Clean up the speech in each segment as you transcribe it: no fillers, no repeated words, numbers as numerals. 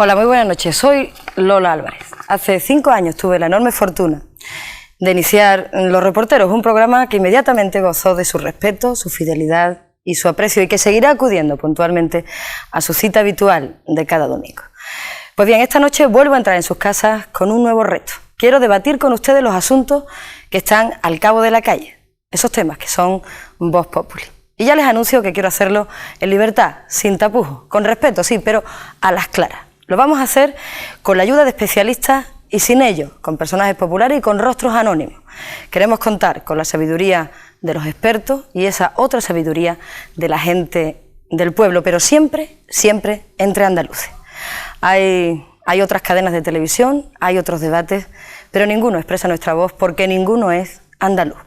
Hola, muy buenas noches. Soy Lola Álvarez. Hace 5 años tuve la enorme fortuna de iniciar Los Reporteros, un programa que inmediatamente gozó de su respeto, su fidelidad y su aprecio, y que seguirá acudiendo puntualmente a su cita habitual de cada domingo. Pues bien, esta noche vuelvo a entrar en sus casas con un nuevo reto. Quiero debatir con ustedes los asuntos que están al cabo de la calle, esos temas que son Vox Populi. Y ya les anuncio que quiero hacerlo en libertad, sin tapujos, con respeto, sí, pero a las claras. Lo vamos a hacer con la ayuda de especialistas y sin ello, con personajes populares y con rostros anónimos. Queremos contar con la sabiduría de los expertos y esa otra sabiduría de la gente del pueblo, pero siempre, siempre entre andaluces. Hay otras cadenas de televisión, hay otros debates, pero ninguno expresa nuestra voz porque ninguno es andaluz.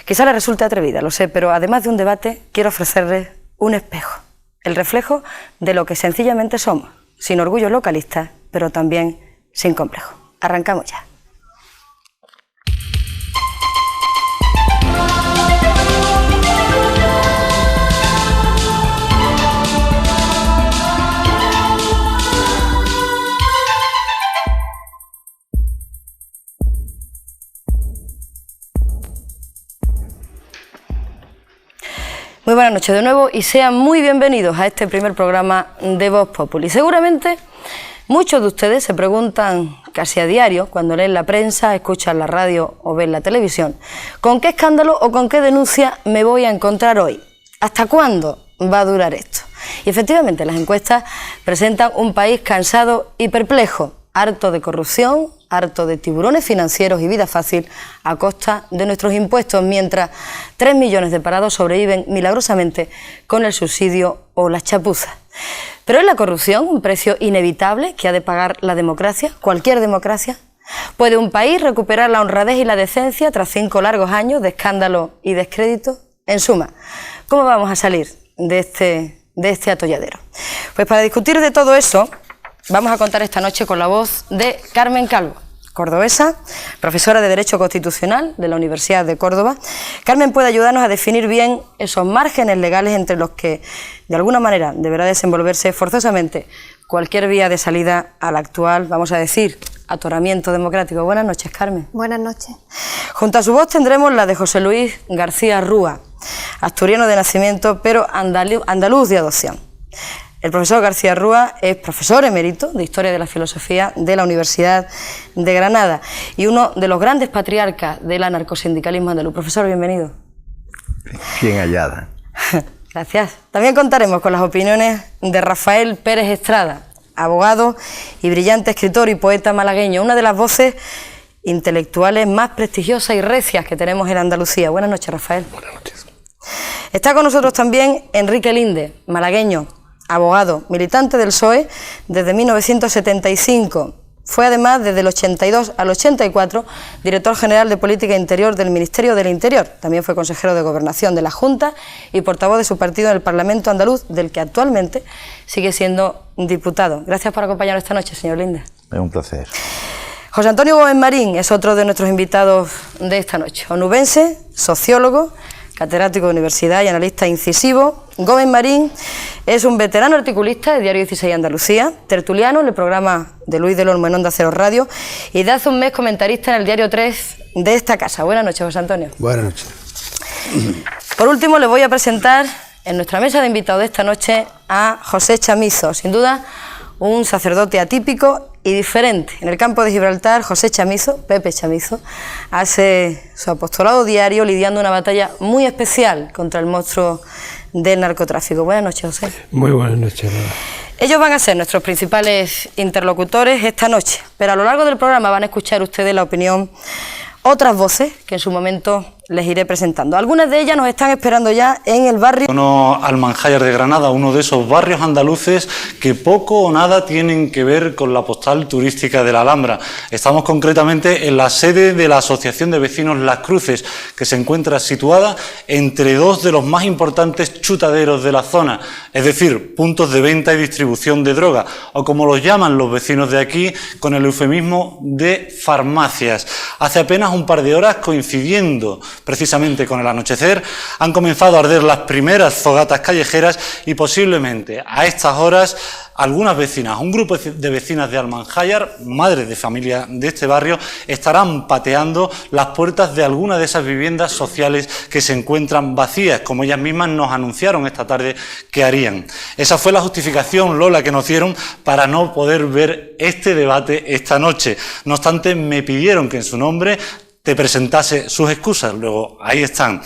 Quizá les resulte atrevida, lo sé, pero además de un debate, quiero ofrecerles un espejo, el reflejo de lo que sencillamente somos, sin orgullo localista, pero también sin complejo. Arrancamos ya. Muy buenas noches de nuevo y sean muy bienvenidos a este primer programa de Vox Populi. Seguramente muchos de ustedes se preguntan casi a diario, cuando leen la prensa, escuchan la radio o ven la televisión, ¿con qué escándalo o con qué denuncia me voy a encontrar hoy? ¿Hasta cuándo va a durar esto? Y efectivamente las encuestas presentan un país cansado y perplejo, harto de corrupción, harto de tiburones financieros y vida fácil a costa de nuestros impuestos, mientras 3 millones de parados sobreviven milagrosamente con el subsidio o las chapuzas. ¿Pero es la corrupción un precio inevitable que ha de pagar la democracia, cualquier democracia? ¿Puede un país recuperar la honradez y la decencia tras 5 largos años de escándalo y descrédito? En suma, ¿cómo vamos a salir de este atolladero? Pues para discutir de todo eso, vamos a contar esta noche con la voz de Carmen Calvo, cordobesa, profesora de Derecho Constitucional de la Universidad de Córdoba. Carmen puede ayudarnos a definir bien esos márgenes legales entre los que, de alguna manera, deberá desenvolverse forzosamente cualquier vía de salida al actual, vamos a decir, atoramiento democrático. Buenas noches, Carmen. Buenas noches. Junto a su voz tendremos la de José Luis García Rúa, asturiano de nacimiento, pero andaluz de adopción. El profesor García Rúa es profesor emérito de Historia de la Filosofía de la Universidad de Granada y uno de los grandes patriarcas del anarcosindicalismo andaluz. Profesor, bienvenido. Bien hallada. Gracias. También contaremos con las opiniones de Rafael Pérez Estrada, abogado y brillante escritor y poeta malagueño, una de las voces intelectuales más prestigiosas y recias que tenemos en Andalucía. Buenas noches, Rafael. Buenas noches. Está con nosotros también Enrique Linde, malagueño, abogado, militante del PSOE desde 1975. Fue además desde el 82 al 84 director general de Política Interior del Ministerio del Interior. También fue consejero de Gobernación de la Junta y portavoz de su partido en el Parlamento andaluz, del que actualmente sigue siendo diputado. Gracias por acompañarnos esta noche, señor Linde. Es un placer. José Antonio Gómez Marín es otro de nuestros invitados de esta noche. Onubense, sociólogo, catedrático de universidad y analista incisivo. Gómez Marín es un veterano articulista de Diario 16 Andalucía, tertuliano en el programa de Luis del Olmo en Onda Cero Radio y de hace un mes comentarista en el Diario 3 de esta casa. Buenas noches, José Antonio. Buenas noches. Por último, le voy a presentar en nuestra mesa de invitados de esta noche a José Chamizo, sin duda un sacerdote atípico y diferente. En el campo de Gibraltar, José Chamizo, Pepe Chamizo, hace su apostolado diario lidiando una batalla muy especial contra el monstruo del narcotráfico. Buenas noches, José. Muy buenas noches, Lola. Ellos van a ser nuestros principales interlocutores esta noche, pero a lo largo del programa van a escuchar ustedes la opinión, otras voces que en su momento les iré presentando. Algunas de ellas nos están esperando ya en el barrio Almanjáyar de Granada, uno de esos barrios andaluces que poco o nada tienen que ver con la postal turística de la Alhambra. Estamos concretamente en la sede de la Asociación de Vecinos Las Cruces, que se encuentra situada entre dos de los más importantes chutaderos de la zona, es decir, puntos de venta y distribución de droga, o como los llaman los vecinos de aquí, con el eufemismo de farmacias. Hace apenas un par de horas, coincidiendo precisamente con el anochecer, han comenzado a arder las primeras fogatas callejeras y posiblemente a estas horas Algunas vecinas, un grupo de vecinas de Almanjayar, madres de familia de este barrio, estarán pateando las puertas de algunas de esas viviendas sociales que se encuentran vacías, como ellas mismas nos anunciaron esta tarde que harían. Esa fue la justificación, Lola, que nos dieron para no poder ver este debate esta noche. No obstante, me pidieron que en su nombre te presentase sus excusas. Luego, ahí están.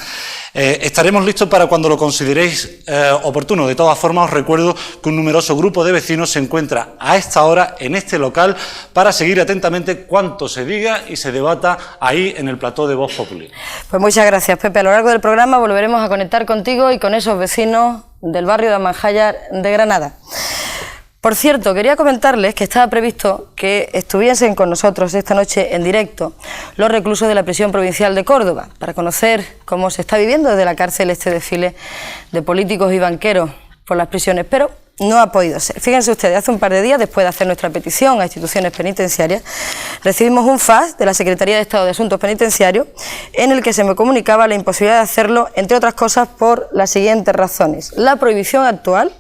Estaremos listos para cuando lo consideréis oportuno. De todas formas, os recuerdo que un numeroso grupo de vecinos se encuentra a esta hora en este local para seguir atentamente cuanto se diga y se debata ahí en el plató de Voz Populi. Pues muchas gracias, Pepe. A lo largo del programa volveremos a conectar contigo y con esos vecinos del barrio de Almanjayar de Granada. Por cierto, quería comentarles que estaba previsto que estuviesen con nosotros esta noche en directo los reclusos de la prisión provincial de Córdoba, para conocer cómo se está viviendo desde la cárcel este desfile de políticos y banqueros por las prisiones, pero no ha podido ser. Fíjense ustedes, hace un par de días, después de hacer nuestra petición a instituciones penitenciarias, recibimos un fax de la Secretaría de Estado de Asuntos Penitenciarios en el que se me comunicaba la imposibilidad de hacerlo, entre otras cosas, por las siguientes razones. La prohibición actual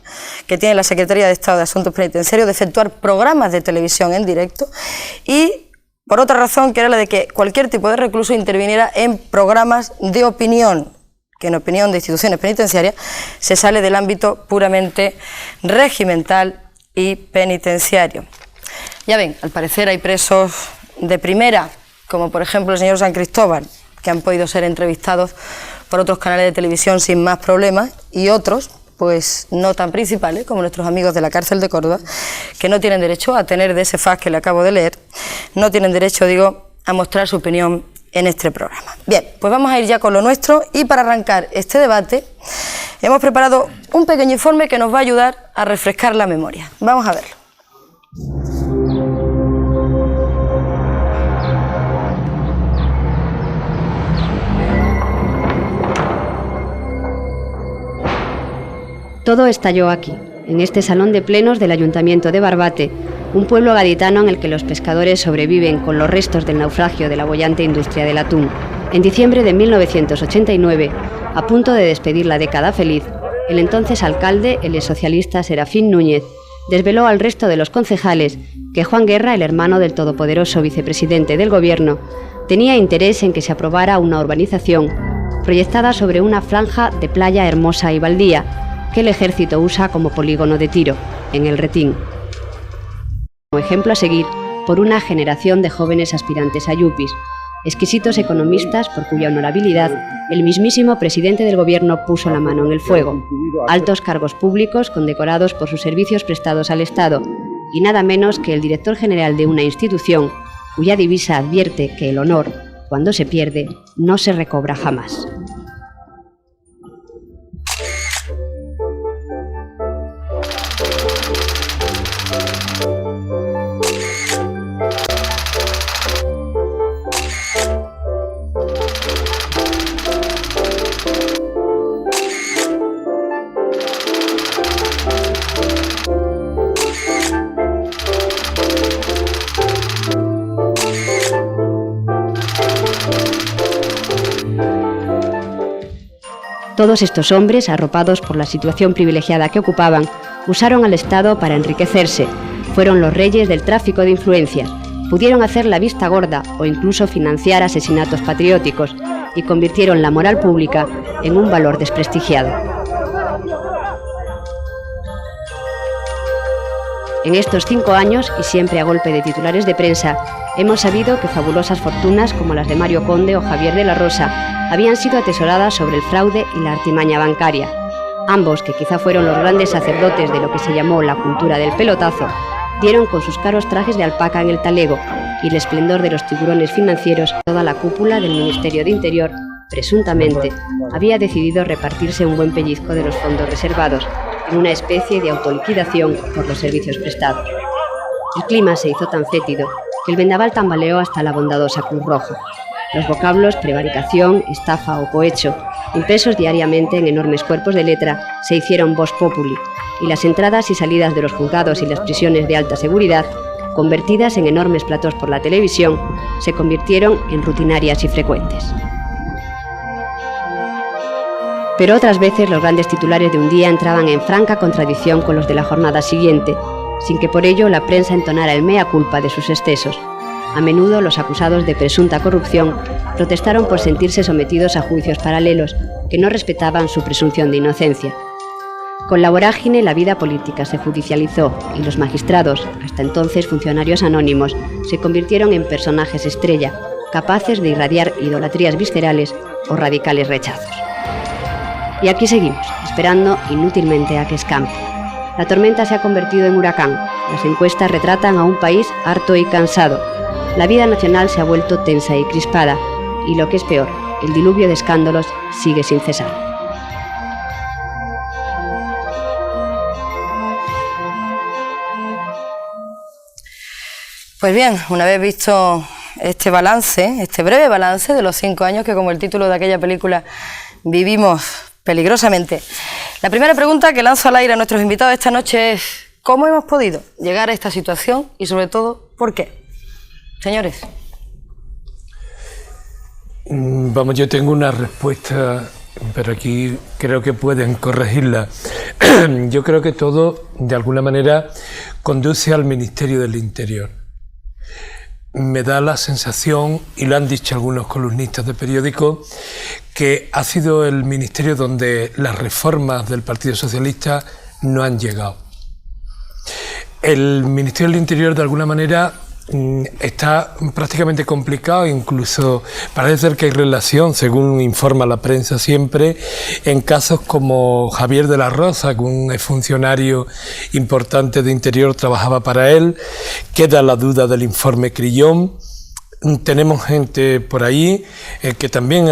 que tiene la Secretaría de Estado de Asuntos Penitenciarios de efectuar programas de televisión en directo y, por otra razón, que era la de que cualquier tipo de recluso interviniera en programas de opinión, que en opinión de instituciones penitenciarias se sale del ámbito puramente regimental y penitenciario. Ya ven, al parecer hay presos de primera, como por ejemplo el señor San Cristóbal, que han podido ser entrevistados por otros canales de televisión sin más problemas, y otros, pues no tan principales, como nuestros amigos de la cárcel de Córdoba, que no tienen derecho a tener de ese fax que le acabo de leer, no tienen derecho, digo, a mostrar su opinión en este programa. Bien, pues vamos a ir ya con lo nuestro y para arrancar este debate hemos preparado un pequeño informe que nos va a ayudar a refrescar la memoria. Vamos a verlo. Todo estalló aquí, en este salón de plenos del Ayuntamiento de Barbate, un pueblo gaditano en el que los pescadores sobreviven con los restos del naufragio de la boyante industria del atún. En diciembre de 1989, a punto de despedir la década feliz, el entonces alcalde, el socialista Serafín Núñez, desveló al resto de los concejales que Juan Guerra, el hermano del todopoderoso vicepresidente del gobierno, tenía interés en que se aprobara una urbanización proyectada sobre una franja de playa hermosa y baldía que el ejército usa como polígono de tiro, en el Retín. Como ejemplo a seguir por una generación de jóvenes aspirantes a yuppies, exquisitos economistas por cuya honorabilidad el mismísimo presidente del gobierno puso la mano en el fuego, altos cargos públicos condecorados por sus servicios prestados al Estado y nada menos que el director general de una institución cuya divisa advierte que el honor, cuando se pierde, no se recobra jamás. Todos estos hombres, arropados por la situación privilegiada que ocupaban, usaron al Estado para enriquecerse, fueron los reyes del tráfico de influencias, pudieron hacer la vista gorda o incluso financiar asesinatos patrióticos y convirtieron la moral pública en un valor desprestigiado. En estos 5 años, y siempre a golpe de titulares de prensa, hemos sabido que fabulosas fortunas como las de Mario Conde o Javier de la Rosa habían sido atesoradas sobre el fraude y la artimaña bancaria. Ambos, que quizá fueron los grandes sacerdotes de lo que se llamó la cultura del pelotazo, dieron con sus caros trajes de alpaca en el talego y el esplendor de los tiburones financieros. Toda la cúpula del Ministerio de Interior, presuntamente, había decidido repartirse un buen pellizco de los fondos reservados en una especie de autoliquidación por los servicios prestados. El clima se hizo tan fétido que el vendaval tambaleó hasta la bondadosa Cruz Roja. Los vocablos prevaricación, estafa o cohecho, impresos diariamente en enormes cuerpos de letra, se hicieron vox populi, y las entradas y salidas de los juzgados y las prisiones de alta seguridad, convertidas en enormes platós por la televisión, se convirtieron en rutinarias y frecuentes. Pero otras veces los grandes titulares de un día entraban en franca contradicción con los de la jornada siguiente, sin que por ello la prensa entonara el mea culpa de sus excesos. A menudo los acusados de presunta corrupción protestaron por sentirse sometidos a juicios paralelos que no respetaban su presunción de inocencia. Con la vorágine, la vida política se judicializó y los magistrados, hasta entonces funcionarios anónimos, se convirtieron en personajes estrella, capaces de irradiar idolatrías viscerales o radicales rechazos. Y aquí seguimos, esperando inútilmente a que escampe. La tormenta se ha convertido en huracán. Las encuestas retratan a un país harto y cansado. La vida nacional se ha vuelto tensa y crispada. Y lo que es peor, el diluvio de escándalos sigue sin cesar. Pues bien, una vez visto este balance, este breve balance de los 5 años que, como el título de aquella película, vivimos peligrosamente, la primera pregunta que lanzo al aire a nuestros invitados esta noche es: ¿cómo hemos podido llegar a esta situación y, sobre todo, por qué? Señores. Vamos, yo tengo una respuesta, pero aquí creo que pueden corregirla. Yo creo que todo, de alguna manera, conduce al Ministerio del Interior. Me da la sensación, y lo han dicho algunos columnistas de periódicos, que ha sido el ministerio donde las reformas del Partido Socialista no han llegado. El Ministerio del Interior, de alguna manera, está prácticamente complicado, incluso parece ser que hay relación, según informa la prensa siempre, en casos como Javier de la Rosa, que un exfuncionario importante de Interior trabajaba para él. Queda la duda del informe Crillón. Tenemos gente por ahí que también,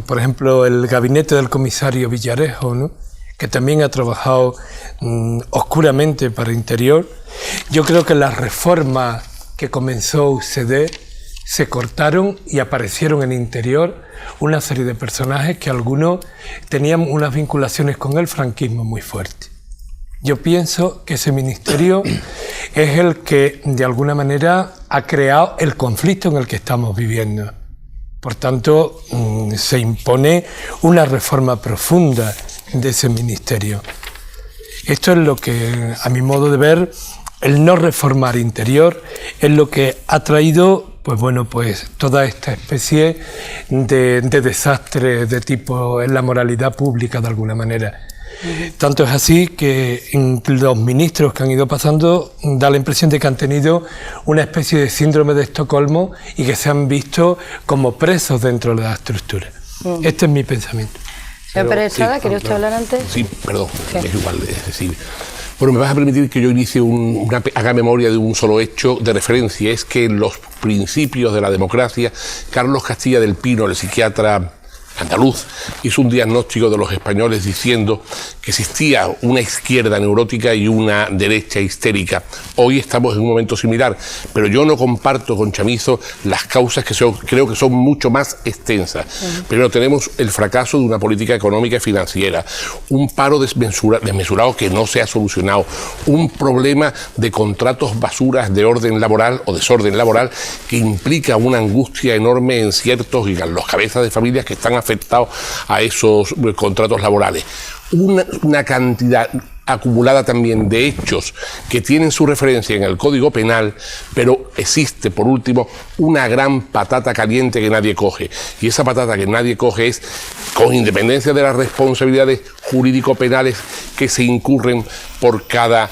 por ejemplo, el gabinete del comisario Villarejo, ¿no?, que también ha trabajado oscuramente para Interior. Yo creo que las reformas que comenzó UCD se cortaron y aparecieron en Interior una serie de personajes que algunos tenían unas vinculaciones con el franquismo muy fuertes. Yo pienso que ese ministerio es el que de alguna manera ha creado el conflicto en el que estamos viviendo. Por tanto, se impone una reforma profunda de ese ministerio. Esto es lo que, a mi modo de ver, el no reformar Interior es lo que ha traído, pues bueno, pues toda esta especie de desastre de tipo en la moralidad pública, de alguna manera. Tanto es así que los ministros que han ido pasando da la impresión de que han tenido una especie de síndrome de Estocolmo y que se han visto como presos dentro de la estructura. Este es mi pensamiento. Señor Pérez Estrada, ¿quería usted hablar antes? Sí, perdón, Sí. es igual, es decir... Bueno, me vas a permitir que yo inicie haga memoria de un solo hecho de referencia. Es que en los principios de la democracia, Carlos Castilla del Pino, el psiquiatra andaluz, hizo un diagnóstico de los españoles diciendo que existía una izquierda neurótica y una derecha histérica. Hoy estamos en un momento similar, pero yo no comparto con Chamizo las causas que creo que son mucho más extensas. Primero tenemos el fracaso de una política económica y financiera, un paro desmesurado que no se ha solucionado, un problema de contratos basuras de orden laboral o desorden laboral que implica una angustia enorme en ciertos y en los cabezas de familias que están afectados a esos contratos laborales. Una cantidad acumulada también de hechos que tienen su referencia en el Código Penal, pero existe, por último, una gran patata caliente que nadie coge. Y esa patata que nadie coge es, con independencia de las responsabilidades jurídico-penales que se incurren por cada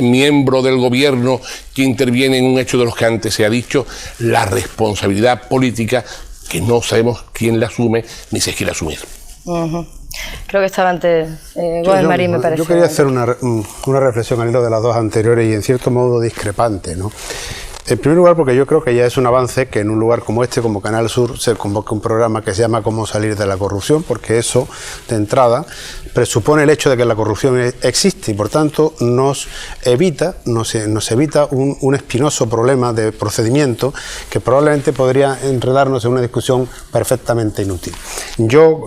miembro del gobierno que interviene en un hecho de los que antes se ha dicho, la responsabilidad política que no sabemos quién la asume ni se quiere asumir. Creo que estaba antes Gómez Marín, me parece. Yo quería hacer una reflexión al hilo de las dos anteriores y en cierto modo discrepante, ¿no? En primer lugar, porque yo creo que ya es un avance que en un lugar como este, como Canal Sur, se convoque un programa que se llama Cómo salir de la corrupción, porque eso, de entrada, presupone el hecho de que la corrupción existe y, por tanto, nos evita un espinoso problema de procedimiento que probablemente podría enredarnos en una discusión perfectamente inútil.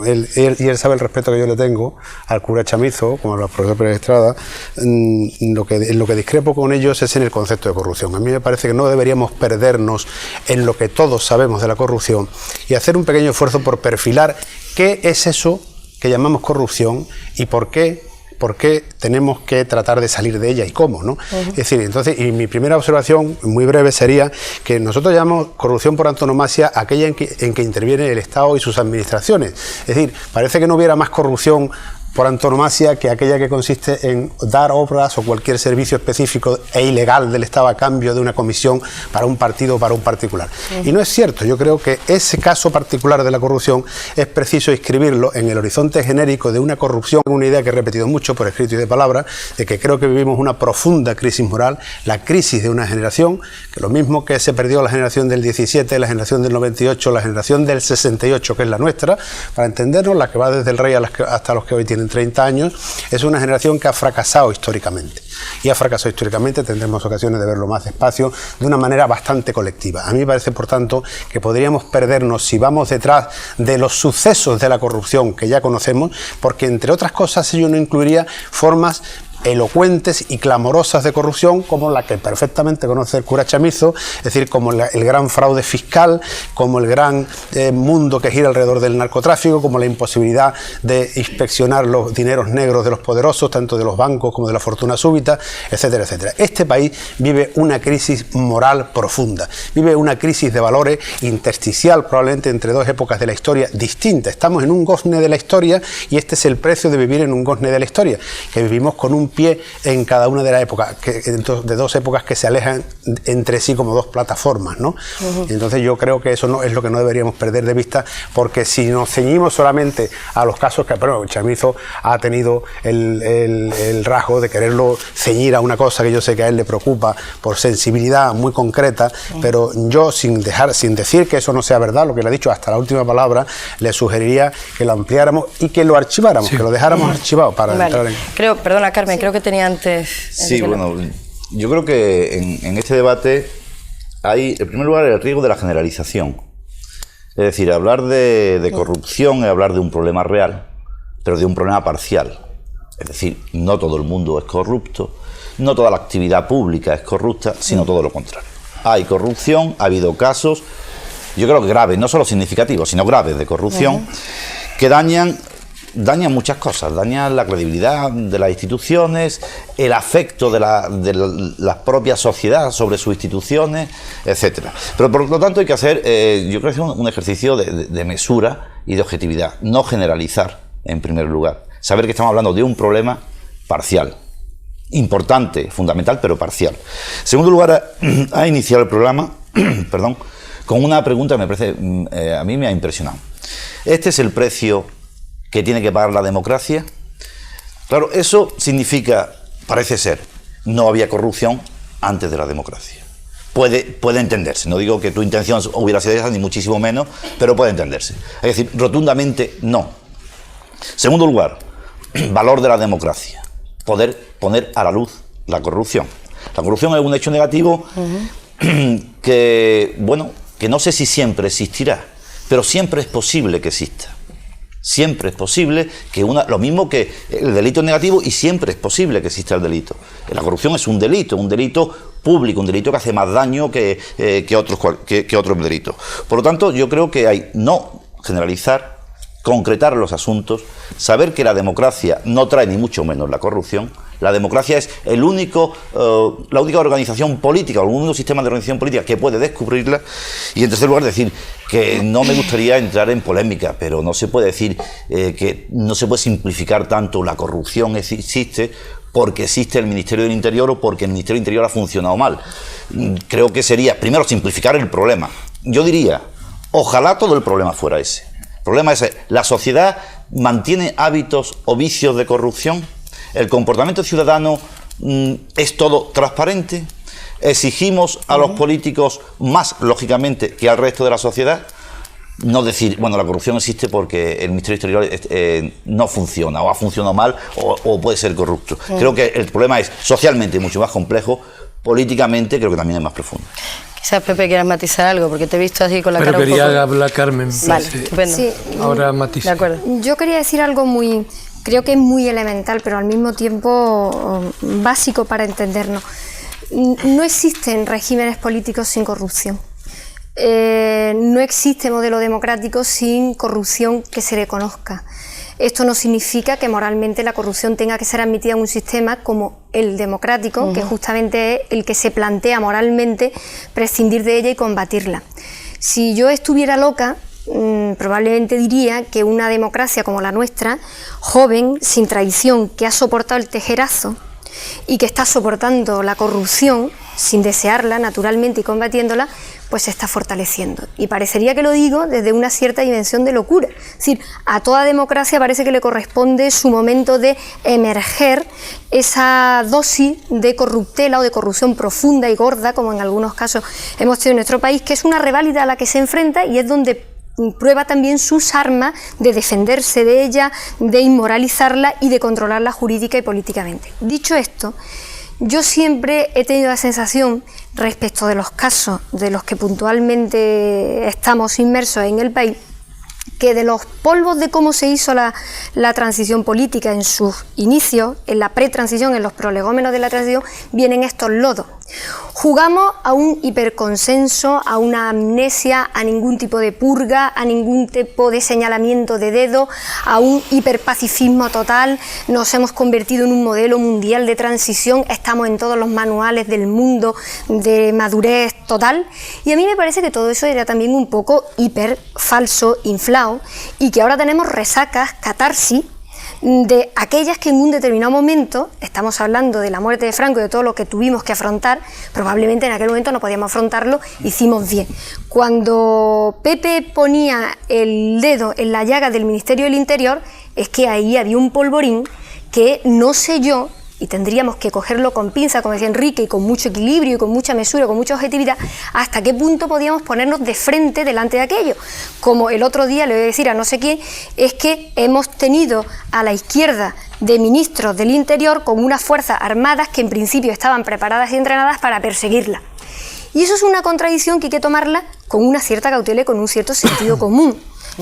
Él sabe el respeto que yo le tengo al cura Chamizo, como al profesor Pérez Estrada, en lo que discrepo con ellos es en el concepto de corrupción. A mí me parece que no deberíamos perdernos en lo que todos sabemos de la corrupción y hacer un pequeño esfuerzo por perfilar qué es eso que llamamos corrupción y por qué por qué tenemos que tratar de salir de ella y cómo, ¿no? Es decir, entonces, y mi primera observación, muy breve, sería que nosotros llamamos corrupción por antonomasia aquella en que interviene el Estado y sus administraciones. Es decir, parece que no hubiera más corrupción por antonomasia que aquella que consiste en dar obras o cualquier servicio específico e ilegal del Estado a cambio de una comisión para un partido o para un particular. Y no es cierto. Yo creo que ese caso particular de la corrupción es preciso inscribirlo en el horizonte genérico de una corrupción, una idea que he repetido mucho por escrito y de palabra, de que creo que vivimos una profunda crisis moral, la crisis de una generación, que lo mismo que se perdió la generación del 17, la generación del 98, la generación del 68, que es la nuestra, para entendernos, la que va desde el rey hasta los que hoy tienen 30 años, es una generación que ha fracasado históricamente. Y ha fracasado históricamente, tendremos ocasiones de verlo más despacio, de una manera bastante colectiva. A mí me parece, por tanto, que podríamos perdernos si vamos detrás de los sucesos de la corrupción que ya conocemos, porque, entre otras cosas, ello no incluiría formas elocuentes y clamorosas de corrupción como la que perfectamente conoce el cura Chamizo, es decir, como el gran fraude fiscal, como el gran mundo que gira alrededor del narcotráfico, como la imposibilidad de inspeccionar los dineros negros de los poderosos, tanto de los bancos como de la fortuna súbita, etcétera, etcétera. Este país vive una crisis moral profunda, vive una crisis de valores intersticial, probablemente entre dos épocas de la historia distintas. Estamos en un gozne de la historia y este es el precio de vivir en un gozne de la historia, que vivimos con un pie en cada una de las épocas, de dos épocas que se alejan entre sí como dos plataformas, ¿no? Entonces yo creo que eso no es lo que no deberíamos perder de vista, porque si nos ceñimos solamente a los casos que, bueno, Chamizo ha tenido el rasgo de quererlo ceñir a una cosa que yo sé que a él le preocupa por sensibilidad muy concreta, pero yo sin decir que eso no sea verdad, lo que le he dicho hasta la última palabra, le sugeriría que lo ampliáramos y que lo archiváramos, que lo dejáramos archivado para entrar en... Perdona, Carmen, creo que tenía antes... Sí, bueno, yo creo que en este debate hay, en primer lugar, el riesgo de la generalización. Es decir, hablar de corrupción es hablar de un problema real, pero de un problema parcial. Es decir, no todo el mundo es corrupto, no toda la actividad pública es corrupta, sino todo lo contrario. Hay corrupción, ha habido casos, yo creo que graves, no solo significativos, sino graves de corrupción, que dañan muchas cosas, dañan la credibilidad de las instituciones, el afecto de la propia sociedad sobre sus instituciones, etcétera. Pero por lo tanto hay que hacer, yo creo que es un ejercicio de mesura y de objetividad, no generalizar en primer lugar, saber que estamos hablando de un problema parcial, importante, fundamental, pero parcial. En segundo lugar, ha iniciado el programa, perdón, con una pregunta que me parece, a mí me ha impresionado. ¿Este es el precio que tiene que pagar la democracia? Claro, eso significa, parece ser, no había corrupción antes de la democracia. Puede entenderse, no digo que tu intención hubiera sido esa, ni muchísimo menos, pero puede entenderse. Es decir, rotundamente no. Segundo lugar, valor de la democracia, poder poner a la luz la corrupción. La corrupción es un hecho negativo que, bueno, que no sé si siempre existirá, pero siempre es posible que exista. Siempre es posible que lo mismo que el delito es negativo y siempre es posible que exista el delito. La corrupción es un delito público, un delito que hace más daño que otros delitos. Por lo tanto, yo creo que hay no generalizar, concretar los asuntos, saber que la democracia no trae ni mucho menos la corrupción. La democracia es la única organización política, o el único sistema de organización política que puede descubrirla. Y en tercer lugar, decir que no me gustaría entrar en polémica, pero no se puede decir que no se puede simplificar tanto. La corrupción existe porque existe el Ministerio del Interior o porque el Ministerio del Interior ha funcionado mal. Creo que sería, primero, simplificar el problema. Yo diría, ojalá todo el problema fuera ese. El problema es, ¿la sociedad mantiene hábitos o vicios de corrupción? ¿El comportamiento ciudadano es todo transparente? ¿Exigimos a los políticos más, lógicamente, que al resto de la sociedad? No decir, bueno, la corrupción existe porque el Ministerio Exterior no funciona, o ha funcionado mal, o puede ser corrupto. Creo que el problema es socialmente mucho más complejo, políticamente creo que también es más profundo. Quizás, Pepe, quieras matizar algo, porque te he visto así con la cara un poco... Pero quería hablar Carmen. Vale, estupendo. Sí. De Ahora matiza. acuerdo. Yo quería decir algo creo que es muy elemental, pero al mismo tiempo básico para entendernos. No existen regímenes políticos sin corrupción. No existe modelo democrático sin corrupción que se le conozca. esto no significa que moralmente la corrupción tenga que ser admitida en un sistema como el democrático, que justamente es el que se plantea moralmente prescindir de ella y combatirla. Si yo estuviera loca, probablemente diría que una democracia como la nuestra, joven, sin tradición, que ha soportado el tejerazo y que está soportando la corrupción sin desearla naturalmente y combatiéndola, pues se está fortaleciendo. Y parecería que lo digo desde una cierta dimensión de locura. Es decir, a toda democracia parece que le corresponde su momento de emerger esa dosis de corruptela o de corrupción profunda y gorda, como en algunos casos hemos tenido en nuestro país, que es una reválida a la que se enfrenta y es donde prueba también sus armas de defenderse de ella, de inmoralizarla y de controlarla jurídica y políticamente. Dicho esto, yo siempre he tenido la sensación, respecto de los casos de los que puntualmente estamos inmersos en el país, que de los polvos de cómo se hizo la transición política en sus inicios, en la pretransición, en los prolegómenos de la transición, vienen estos lodos. Jugamos a un hiperconsenso, a una amnesia, a ningún tipo de purga, a ningún tipo de señalamiento de dedo, a un hiperpacifismo total. Nos hemos convertido en un modelo mundial de transición, estamos en todos los manuales del mundo de madurez total, y a mí me parece que todo eso era también un poco hiper falso, inflado, y que ahora tenemos resacas, catarsis, de aquellas que en un determinado momento, estamos hablando de la muerte de Franco y de todo lo que tuvimos que afrontar, probablemente en aquel momento no podíamos afrontarlo, hicimos bien. Cuando Pepe ponía el dedo en la llaga del Ministerio del Interior, es que ahí había un polvorín que no sé yo, y tendríamos que cogerlo con pinza, como decía Enrique, y con mucho equilibrio, y con mucha mesura, con mucha objetividad, hasta qué punto podíamos ponernos de frente delante de aquello. Como el otro día le voy a decir a no sé quién, es que hemos tenido a la izquierda de ministros del Interior con unas fuerzas armadas que en principio estaban preparadas y entrenadas para perseguirla. Y eso es una contradicción que hay que tomarla con una cierta cautela y con un cierto sentido común.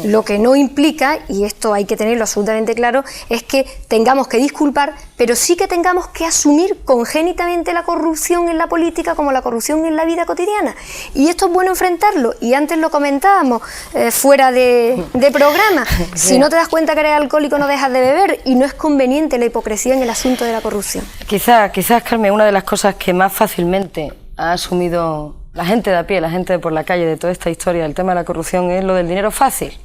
Lo que no implica, y esto hay que tenerlo absolutamente claro, es que tengamos que disculpar, pero sí que tengamos que asumir congénitamente la corrupción en la política como la corrupción en la vida cotidiana. Y esto es bueno enfrentarlo, y antes lo comentábamos fuera de programa. Si no te das cuenta que eres alcohólico no dejas de beber, y no es conveniente la hipocresía en el asunto de la corrupción. Quizás, Carmen, una de las cosas que más fácilmente ha asumido la gente de a pie, la gente de por la calle, de toda esta historia del tema de la corrupción, es lo del dinero fácil.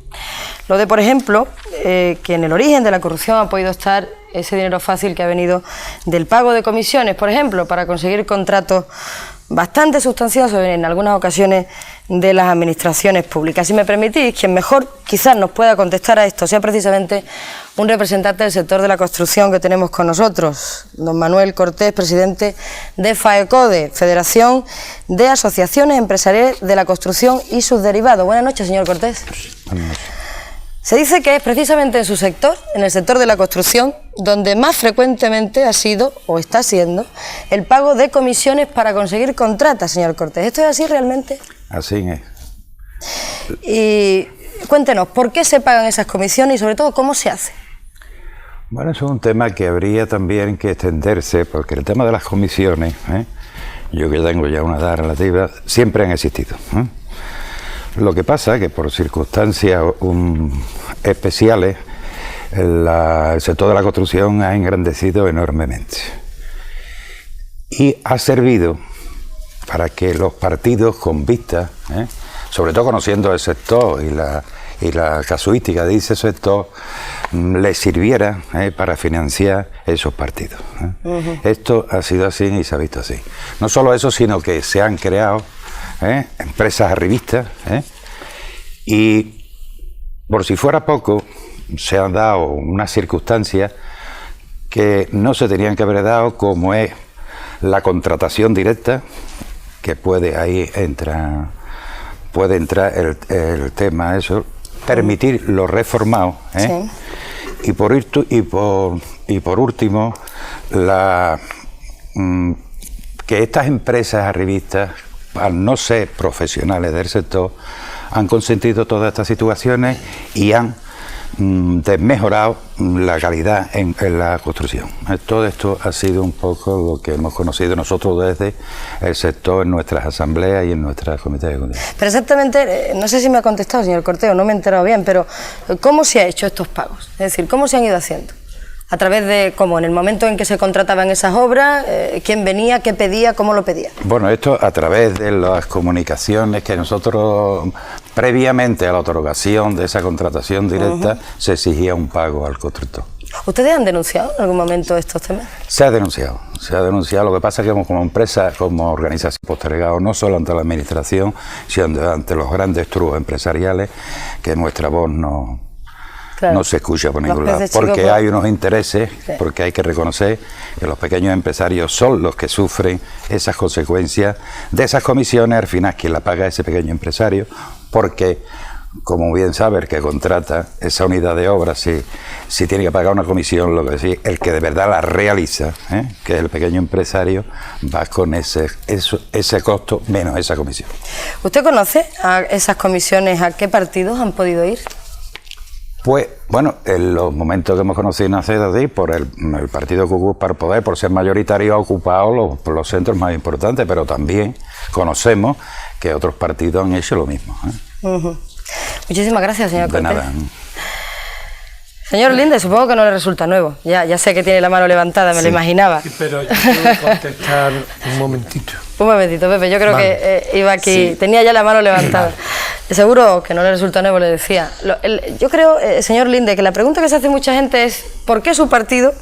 Lo de, por ejemplo, que en el origen de la corrupción ha podido estar ese dinero fácil que ha venido del pago de comisiones, por ejemplo, para conseguir contratos bastante sustanciosos en algunas ocasiones de las administraciones públicas. Si me permitís, quien mejor quizás nos pueda contestar a esto sea precisamente un representante del sector de la construcción que tenemos con nosotros, don Manuel Cortés, presidente de FAECODE, Federación de Asociaciones Empresariales de la Construcción y sus derivados. Buenas noches, señor Cortés. Buenas noches. Se dice que es precisamente en su sector, en el sector de la construcción, donde más frecuentemente ha sido, o está siendo, el pago de comisiones para conseguir contratas, señor Cortés. ¿Esto es así realmente? Así es. Y cuéntenos, ¿por qué se pagan esas comisiones y sobre todo cómo se hace? Bueno, eso es un tema que habría también que extenderse, porque el tema de las comisiones, yo que tengo ya una edad relativa, siempre han existido. Lo que pasa es que por circunstancias especiales el sector de la construcción ha engrandecido enormemente y ha servido para que los partidos con vista, sobre todo conociendo el sector y la casuística de ese sector, les sirviera para financiar esos partidos. Esto ha sido así y se ha visto así. No solo eso, sino que se han creado empresas arribistas, y por si fuera poco se han dado unas circunstancias que no se tenían que haber dado, como es la contratación directa, que puede entrar el tema eso, permitir los reformados, sí. y por último que estas empresas arribistas, al no ser profesionales del sector, han consentido todas estas situaciones y han desmejorado la calidad en la construcción. Todo esto ha sido un poco lo que hemos conocido nosotros desde el sector en nuestras asambleas y en nuestras comités de control. Pero exactamente, no sé si me ha contestado, señor Corteo, no me he enterado bien, pero ¿cómo se ha hecho estos pagos? Es decir, ¿cómo se han ido haciendo? A través de, ¿cómo? En el momento en que se contrataban esas obras, ¿quién venía, qué pedía, cómo lo pedía? Bueno, esto a través de las comunicaciones que nosotros, previamente a la otorgación de esa contratación directa, se exigía un pago al constructor. ¿Ustedes han denunciado en algún momento estos temas? Se ha denunciado. Lo que pasa es que como empresa, como organización postergado no solo ante la administración, sino ante los grandes trugos empresariales, que nuestra voz no se escucha por ningún lado, porque hay unos intereses, porque hay que reconocer que los pequeños empresarios son los que sufren esas consecuencias de esas comisiones. Al final quien la paga es ese pequeño empresario, porque como bien sabe el que contrata esa unidad de obra, si tiene que pagar una comisión, lo que sí, el que de verdad la realiza, que es el pequeño empresario, va con ese costo menos esa comisión. ¿Usted conoce a esas comisiones, a qué partidos han podido ir? Pues, bueno, en los momentos que hemos conocido en ACDD, por el partido que ocupa el poder, por ser mayoritario, ha ocupado los centros más importantes, pero también conocemos que otros partidos han hecho lo mismo. Muchísimas gracias, señor Cortés. De nada. Señor Linde, supongo que no le resulta nuevo. Ya sé que tiene la mano levantada, me lo imaginaba. Sí, pero yo quiero contestar un momentito. Un momentito, Pepe, yo creo que iba aquí, tenía ya la mano levantada. Seguro que no le resulta nuevo, le decía. Yo creo, señor Linde, que la pregunta que se hace mucha gente es ¿por qué su partido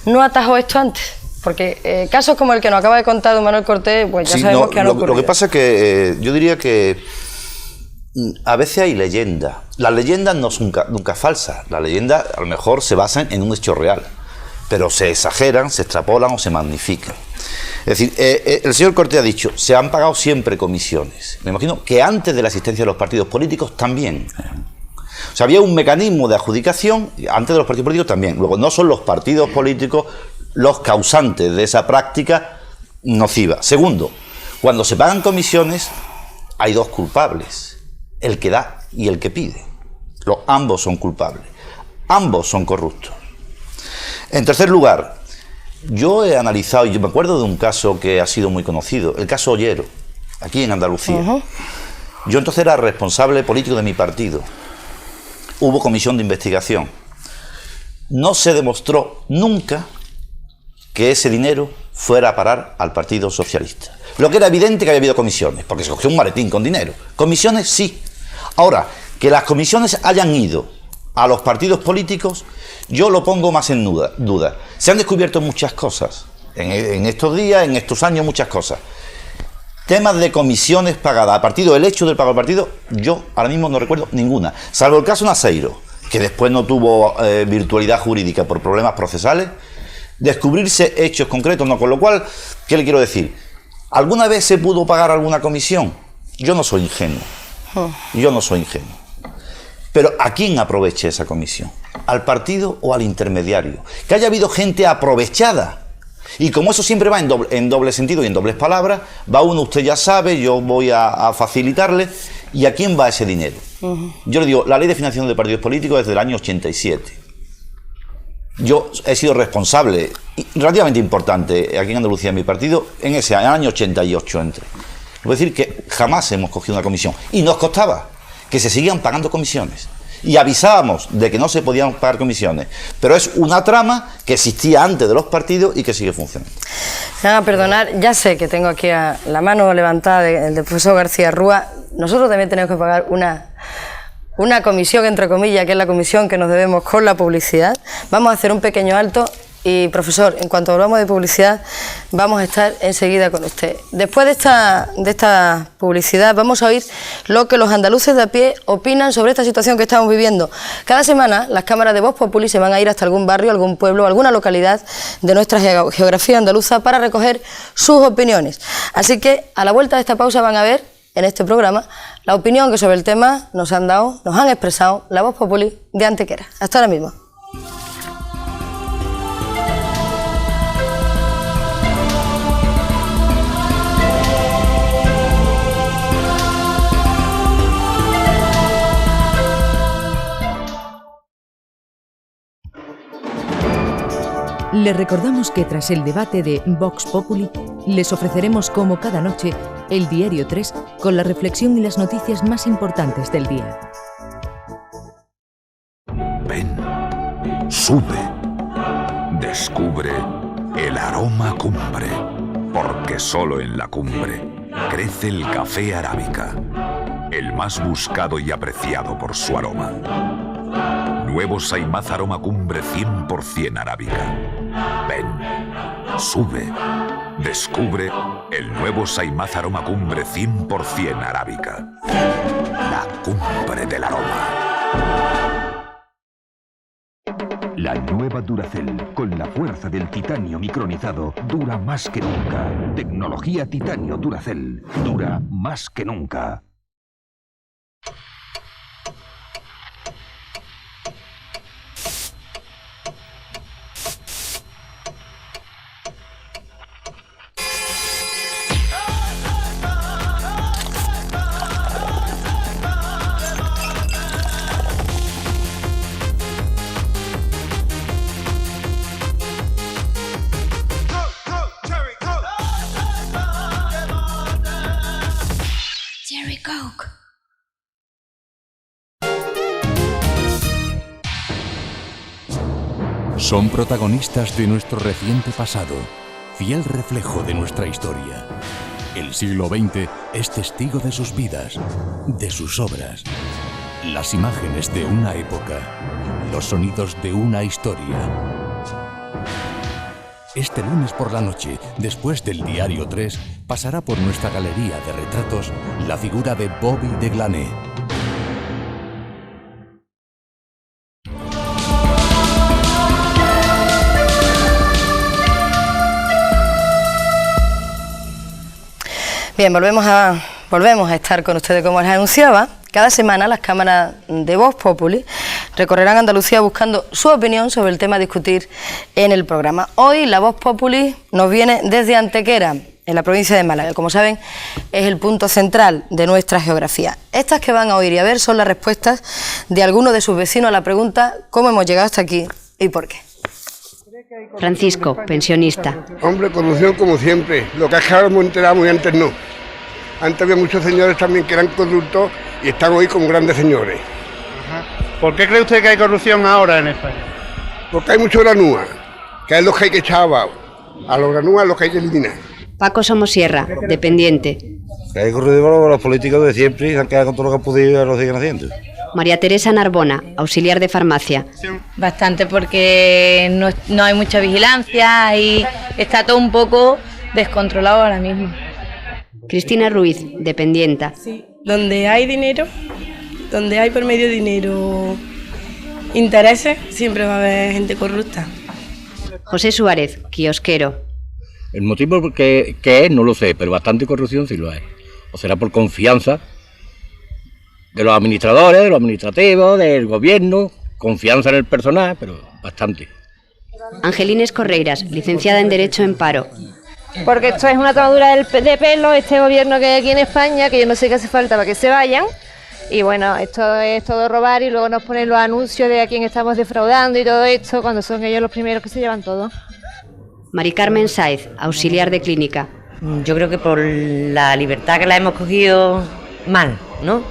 no atajó esto antes? Porque casos como el que nos acaba de contar don Manuel Cortés, pues ya sabemos que han ocurrido. Lo que pasa es que yo diría que a veces hay leyendas. Las leyendas no son nunca falsas. Las leyendas a lo mejor se basan en un hecho real, pero se exageran, se extrapolan o se magnifican. Es decir, el señor Cortés ha dicho, se han pagado siempre comisiones. Me imagino que antes de la existencia de los partidos políticos también. O sea, había un mecanismo de adjudicación antes de los partidos políticos también. Luego, no son los partidos políticos los causantes de esa práctica nociva. Segundo, cuando se pagan comisiones, hay dos culpables, el que da y el que pide. Ambos son culpables, ambos son corruptos. En tercer lugar, yo he analizado, y yo me acuerdo de un caso que ha sido muy conocido, el caso Ollero, aquí en Andalucía. Yo entonces era responsable político de mi partido. Hubo comisión de investigación. No se demostró nunca que ese dinero fuera a parar al Partido Socialista. Lo que era evidente que había habido comisiones, porque se cogió un maletín con dinero. Comisiones sí. Ahora, que las comisiones hayan ido a los partidos políticos, yo lo pongo más en duda. Se han descubierto muchas cosas, en estos días, en estos años, muchas cosas. Temas de comisiones pagadas a partido, el hecho del pago al partido, yo ahora mismo no recuerdo ninguna, salvo el caso Naseiro, que después no tuvo virtualidad jurídica por problemas procesales. Descubrirse hechos concretos, no, con lo cual, ¿qué le quiero decir? ¿Alguna vez se pudo pagar alguna comisión? Yo no soy ingenuo. Pero ¿a quién aproveche esa comisión? ¿Al partido o al intermediario? Que haya habido gente aprovechada. Y como eso siempre va en doble sentido y en dobles palabras, va uno, usted ya sabe, yo voy a facilitarle. ¿Y a quién va ese dinero? Yo le digo, la ley de financiación de partidos políticos es del año 87. Yo he sido responsable, relativamente importante, aquí en Andalucía, en mi partido, en ese año 88 entre. Voy a decir que jamás hemos cogido una comisión. Y nos costaba que se sigan pagando comisiones. Y avisábamos de que no se podían pagar comisiones. Pero es una trama que existía antes de los partidos y que sigue funcionando. Me van a perdonar, ya sé que tengo aquí a la mano levantada del profesor García Rúa. Nosotros también tenemos que pagar una comisión, entre comillas, que es la comisión que nos debemos con la publicidad. Vamos a hacer un pequeño alto y, profesor, en cuanto hablamos de publicidad, vamos a estar enseguida con usted. Después de esta publicidad vamos a oír lo que los andaluces de a pie opinan sobre esta situación que estamos viviendo. Cada semana las cámaras de Voz Populi se van a ir hasta algún barrio, algún pueblo, alguna localidad de nuestra geografía andaluza para recoger sus opiniones. Así que a la vuelta de esta pausa van a ver en este programa la opinión que sobre el tema nos han expresado la Voz Populi de Antequera. Hasta ahora mismo. Les recordamos que tras el debate de Vox Populi, les ofreceremos como cada noche el Diario 3 con la reflexión y las noticias más importantes del día. Ven, sube, descubre el aroma cumbre, porque solo en la cumbre crece el café arábica, el más buscado y apreciado por su aroma. Nuevo Saimaz Aroma Cumbre 100% arábica. Ven, sube, descubre el nuevo Saimaz Aroma Cumbre 100% arábica. La cumbre del aroma. La nueva Duracell, con la fuerza del titanio micronizado, dura más que nunca. Tecnología titanio Duracell, dura más que nunca. Son protagonistas de nuestro reciente pasado, fiel reflejo de nuestra historia. El siglo XX es testigo de sus vidas, de sus obras. Las imágenes de una época, los sonidos de una historia. Este lunes por la noche, después del Diario 3, pasará por nuestra galería de retratos la figura de Bobby de Glané. Bien, volvemos a estar con ustedes como les anunciaba. Cada semana las cámaras de Vox Populi recorrerán Andalucía buscando su opinión sobre el tema a discutir en el programa. Hoy la Vox Populi nos viene desde Antequera, en la provincia de Málaga. Como saben, es el punto central de nuestra geografía. Estas que van a oír y a ver son las respuestas de algunos de sus vecinos a la pregunta ¿cómo hemos llegado hasta aquí y por qué? Francisco, pensionista. Hombre, corrupción como siempre. Lo que es que ahora hemos enterado y antes no. Antes había muchos señores también que eran corruptos y están hoy como grandes señores. Ajá. ¿Por qué cree usted que hay corrupción ahora en España? Porque hay mucho granúa, que es lo que hay que echar abajo. A los granúas es lo que hay que eliminar. Paco Somosierra, dependiente. Que hay corrupción los políticos de siempre y se han quedado con todo lo que han podido y lo siguen haciendo. María Teresa Narbona, auxiliar de farmacia. Bastante, porque no hay mucha vigilancia y está todo un poco descontrolado ahora mismo. Cristina Ruiz, dependienta. Sí, donde hay dinero, donde hay por medio dinero intereses, siempre va a haber gente corrupta. José Suárez, kiosquero. El motivo que es no lo sé, pero bastante corrupción sí lo hay. O será por confianza de los administradores, de los administrativos, del gobierno, confianza en el personal, pero bastante. Angelines Correiras, licenciada en Derecho en paro. Porque esto es una tomadura de pelo, este gobierno que hay aquí en España, que yo no sé qué hace falta para que se vayan. Y bueno, esto es todo robar y luego nos ponen los anuncios de a quién estamos defraudando y todo esto, cuando son ellos los primeros que se llevan todo. Mari Carmen Sáez, auxiliar de clínica. Yo creo que por la libertad que la hemos cogido mal, ¿no?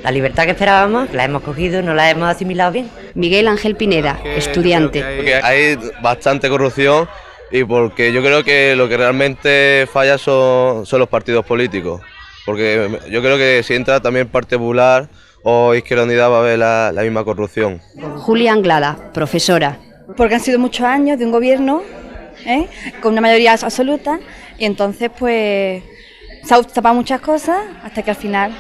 La libertad que esperábamos, la hemos cogido, no la hemos asimilado bien. Miguel Ángel Pineda, estudiante. Porque hay bastante corrupción y porque yo creo que lo que realmente falla son los partidos políticos. Porque yo creo que si entra también Partido Popular o Izquierda Unida va a haber la misma corrupción. Julia Anglada, profesora. Porque han sido muchos años de un gobierno con una mayoría absoluta y entonces pues se han tapado muchas cosas hasta que al final...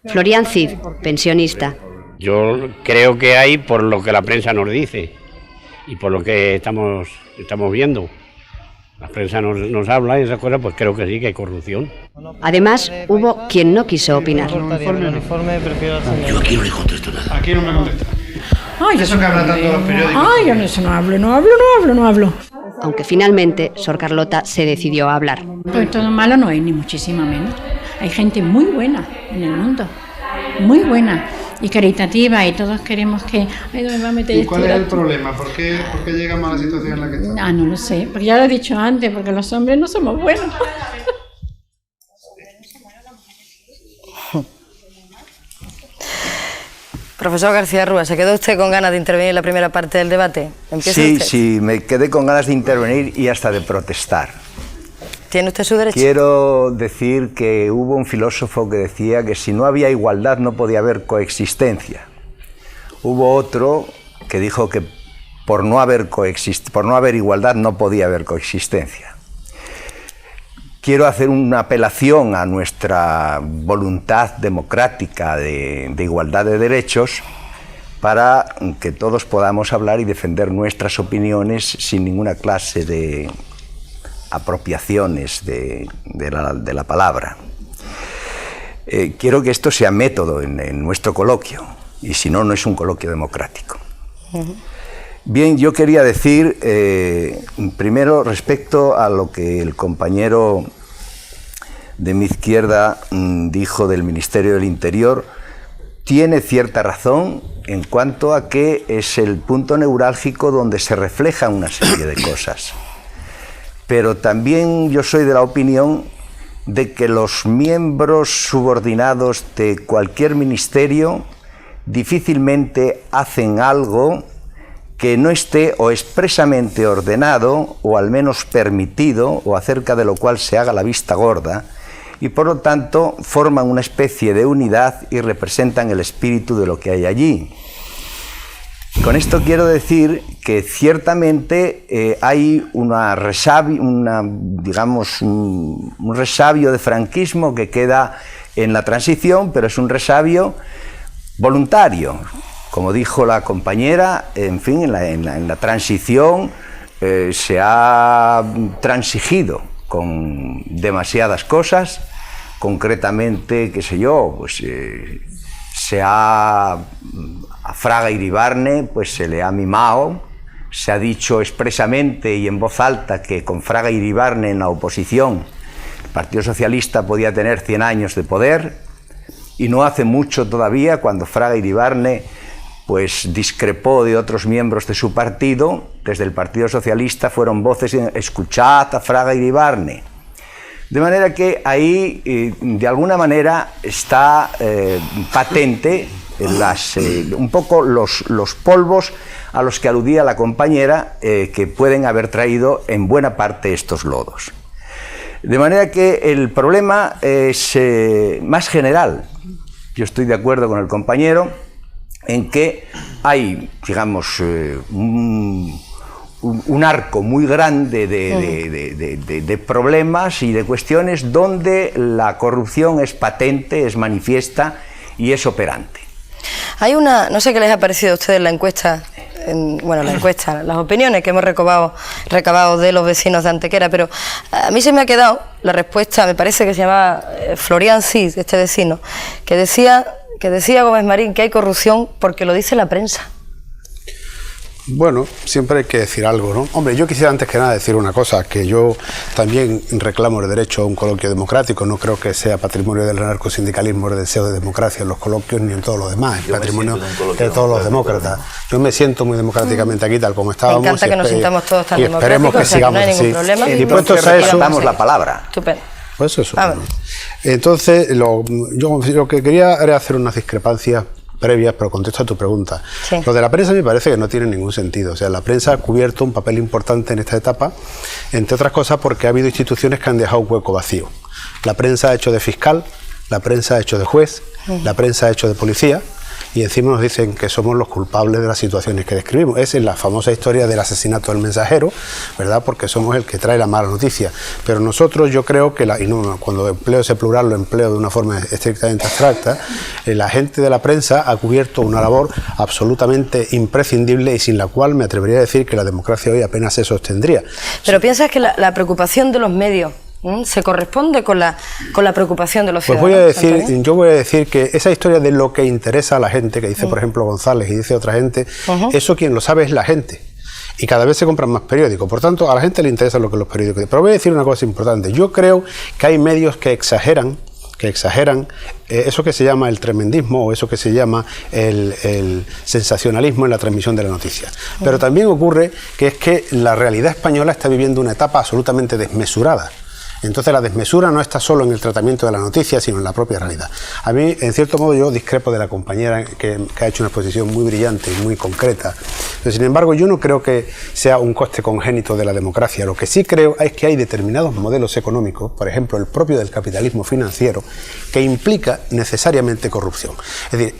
Florian Cid, pensionista. Yo creo que hay, por lo que la prensa nos dice y por lo que estamos viendo. La prensa nos habla y esas cosas, pues creo que sí, que hay corrupción. Además, hubo quien no quiso opinar. Yo aquí no le contesto nada. Aquí no me contesta. Ay, eso que habla tanto los periódicos. Ay, yo eso no hablo. Aunque finalmente Sor Carlota se decidió a hablar. Pues todo malo no hay, ni muchísimo menos. Hay gente muy buena en el mundo, muy buena. y caritativa, y todos queremos que... Ay, ¿dónde va a meter ¿Y cuál es esto? el problema? ¿Por qué llegamos a la situación en la que estamos? Ah, no lo sé, porque ya lo he dicho antes, porque los hombres no somos buenos. Profesor García Rúa, ¿se quedó usted con ganas de intervenir en la primera parte del debate? Sí, me quedé con ganas de intervenir y hasta de protestar. ¿Tiene usted su derecho? Quiero decir que hubo un filósofo que decía que si no había igualdad no podía haber coexistencia. Hubo otro que dijo que por no haber igualdad no podía haber coexistencia. Quiero hacer una apelación a nuestra voluntad democrática de igualdad de derechos para que todos podamos hablar y defender nuestras opiniones sin ninguna clase de apropiaciones de la palabra. Quiero que esto sea método en nuestro coloquio, y si no, no es un coloquio democrático. Bien, yo quería decir, primero, respecto a lo que el compañero de mi izquierda dijo del Ministerio del Interior, tiene cierta razón en cuanto a que es el punto neurálgico donde se refleja una serie de cosas. Pero también yo soy de la opinión de que los miembros subordinados de cualquier ministerio difícilmente hacen algo que no esté o expresamente ordenado o al menos permitido o acerca de lo cual se haga la vista gorda, y por lo tanto forman una especie de unidad y representan el espíritu de lo que hay allí. Con esto quiero decir que ciertamente hay un resabio de franquismo que queda en la transición, pero es un resabio voluntario. Como dijo la compañera, en fin, en la transición se ha transigido con demasiadas cosas, concretamente, qué sé yo, pues a Fraga Iribarne pues se le ha mimado, se ha dicho expresamente y en voz alta que con Fraga Iribarne en la oposición el Partido Socialista podía tener 100 años de poder, y no hace mucho todavía, cuando Fraga Iribarne pues discrepó de otros miembros de su partido, desde el Partido Socialista fueron voces escuchad a Fraga Iribarne. De manera que ahí, de alguna manera, está patente un poco los polvos a los que aludía la compañera, que pueden haber traído en buena parte estos lodos. De manera que el problema es más general. Yo estoy de acuerdo con el compañero en que hay, digamos, un arco muy grande de problemas y de cuestiones donde la corrupción es patente, es manifiesta y es operante. Hay no sé qué les ha parecido a ustedes la encuesta, las opiniones que hemos recabado de los vecinos de Antequera, pero a mí se me ha quedado la respuesta, me parece que se llamaba Florian Cid, este vecino, que decía Gómez Marín que hay corrupción porque lo dice la prensa. Bueno, siempre hay que decir algo, ¿no? Hombre, yo quisiera antes que nada decir una cosa, que yo también reclamo el derecho a un coloquio democrático. No creo que sea patrimonio del anarcosindicalismo el deseo de democracia en los coloquios ni en todo lo demás, es patrimonio de todos los demócratas. Yo me siento muy democráticamente aquí, tal como estábamos. Me encanta que nos sintamos todos tan democráticos, esperemos que sigamos no hay ningún así. problema. Y puestos a eso, damos la palabra. Estupendo. Pues eso. Entonces, yo lo que quería era hacer unas discrepancias previas, pero contesto a tu pregunta. Sí. Lo de la prensa me parece que no tiene ningún sentido. O sea, la prensa ha cubierto un papel importante en esta etapa, entre otras cosas porque ha habido instituciones que han dejado un hueco vacío. La prensa ha hecho de fiscal, la prensa ha hecho de juez, la prensa ha hecho de policía, y encima nos dicen que somos los culpables de las situaciones que describimos. Es en la famosa historia del asesinato del mensajero, ¿verdad? Porque somos el que trae la mala noticia. Pero nosotros, yo creo que, cuando empleo ese plural, lo empleo de una forma estrictamente abstracta, la gente de la prensa ha cubierto una labor absolutamente imprescindible y sin la cual me atrevería a decir que la democracia hoy apenas se sostendría. Pero ¿piensas que la preocupación de los medios se corresponde con la preocupación de los ciudadanos? Pues yo voy a decir que esa historia de lo que interesa a la gente, que dice por ejemplo González y dice otra gente, eso quien lo sabe es la gente. Y cada vez se compran más periódicos, por tanto a la gente le interesa lo que los periódicos dicen. Pero voy a decir una cosa importante, yo creo que hay medios que exageran que exageran eso que se llama el tremendismo o eso que se llama el sensacionalismo en la transmisión de la noticia. Pero también ocurre que es que la realidad española está viviendo una etapa absolutamente desmesurada. Entonces la desmesura no está solo en el tratamiento de la noticia, sino en la propia realidad. A mí, en cierto modo, yo discrepo de la compañera que ha hecho una exposición muy brillante y muy concreta. Pero, sin embargo, yo no creo que sea un coste congénito de la democracia. Lo que sí creo es que hay determinados modelos económicos, por ejemplo, el propio del capitalismo financiero, que implica necesariamente corrupción. Es decir,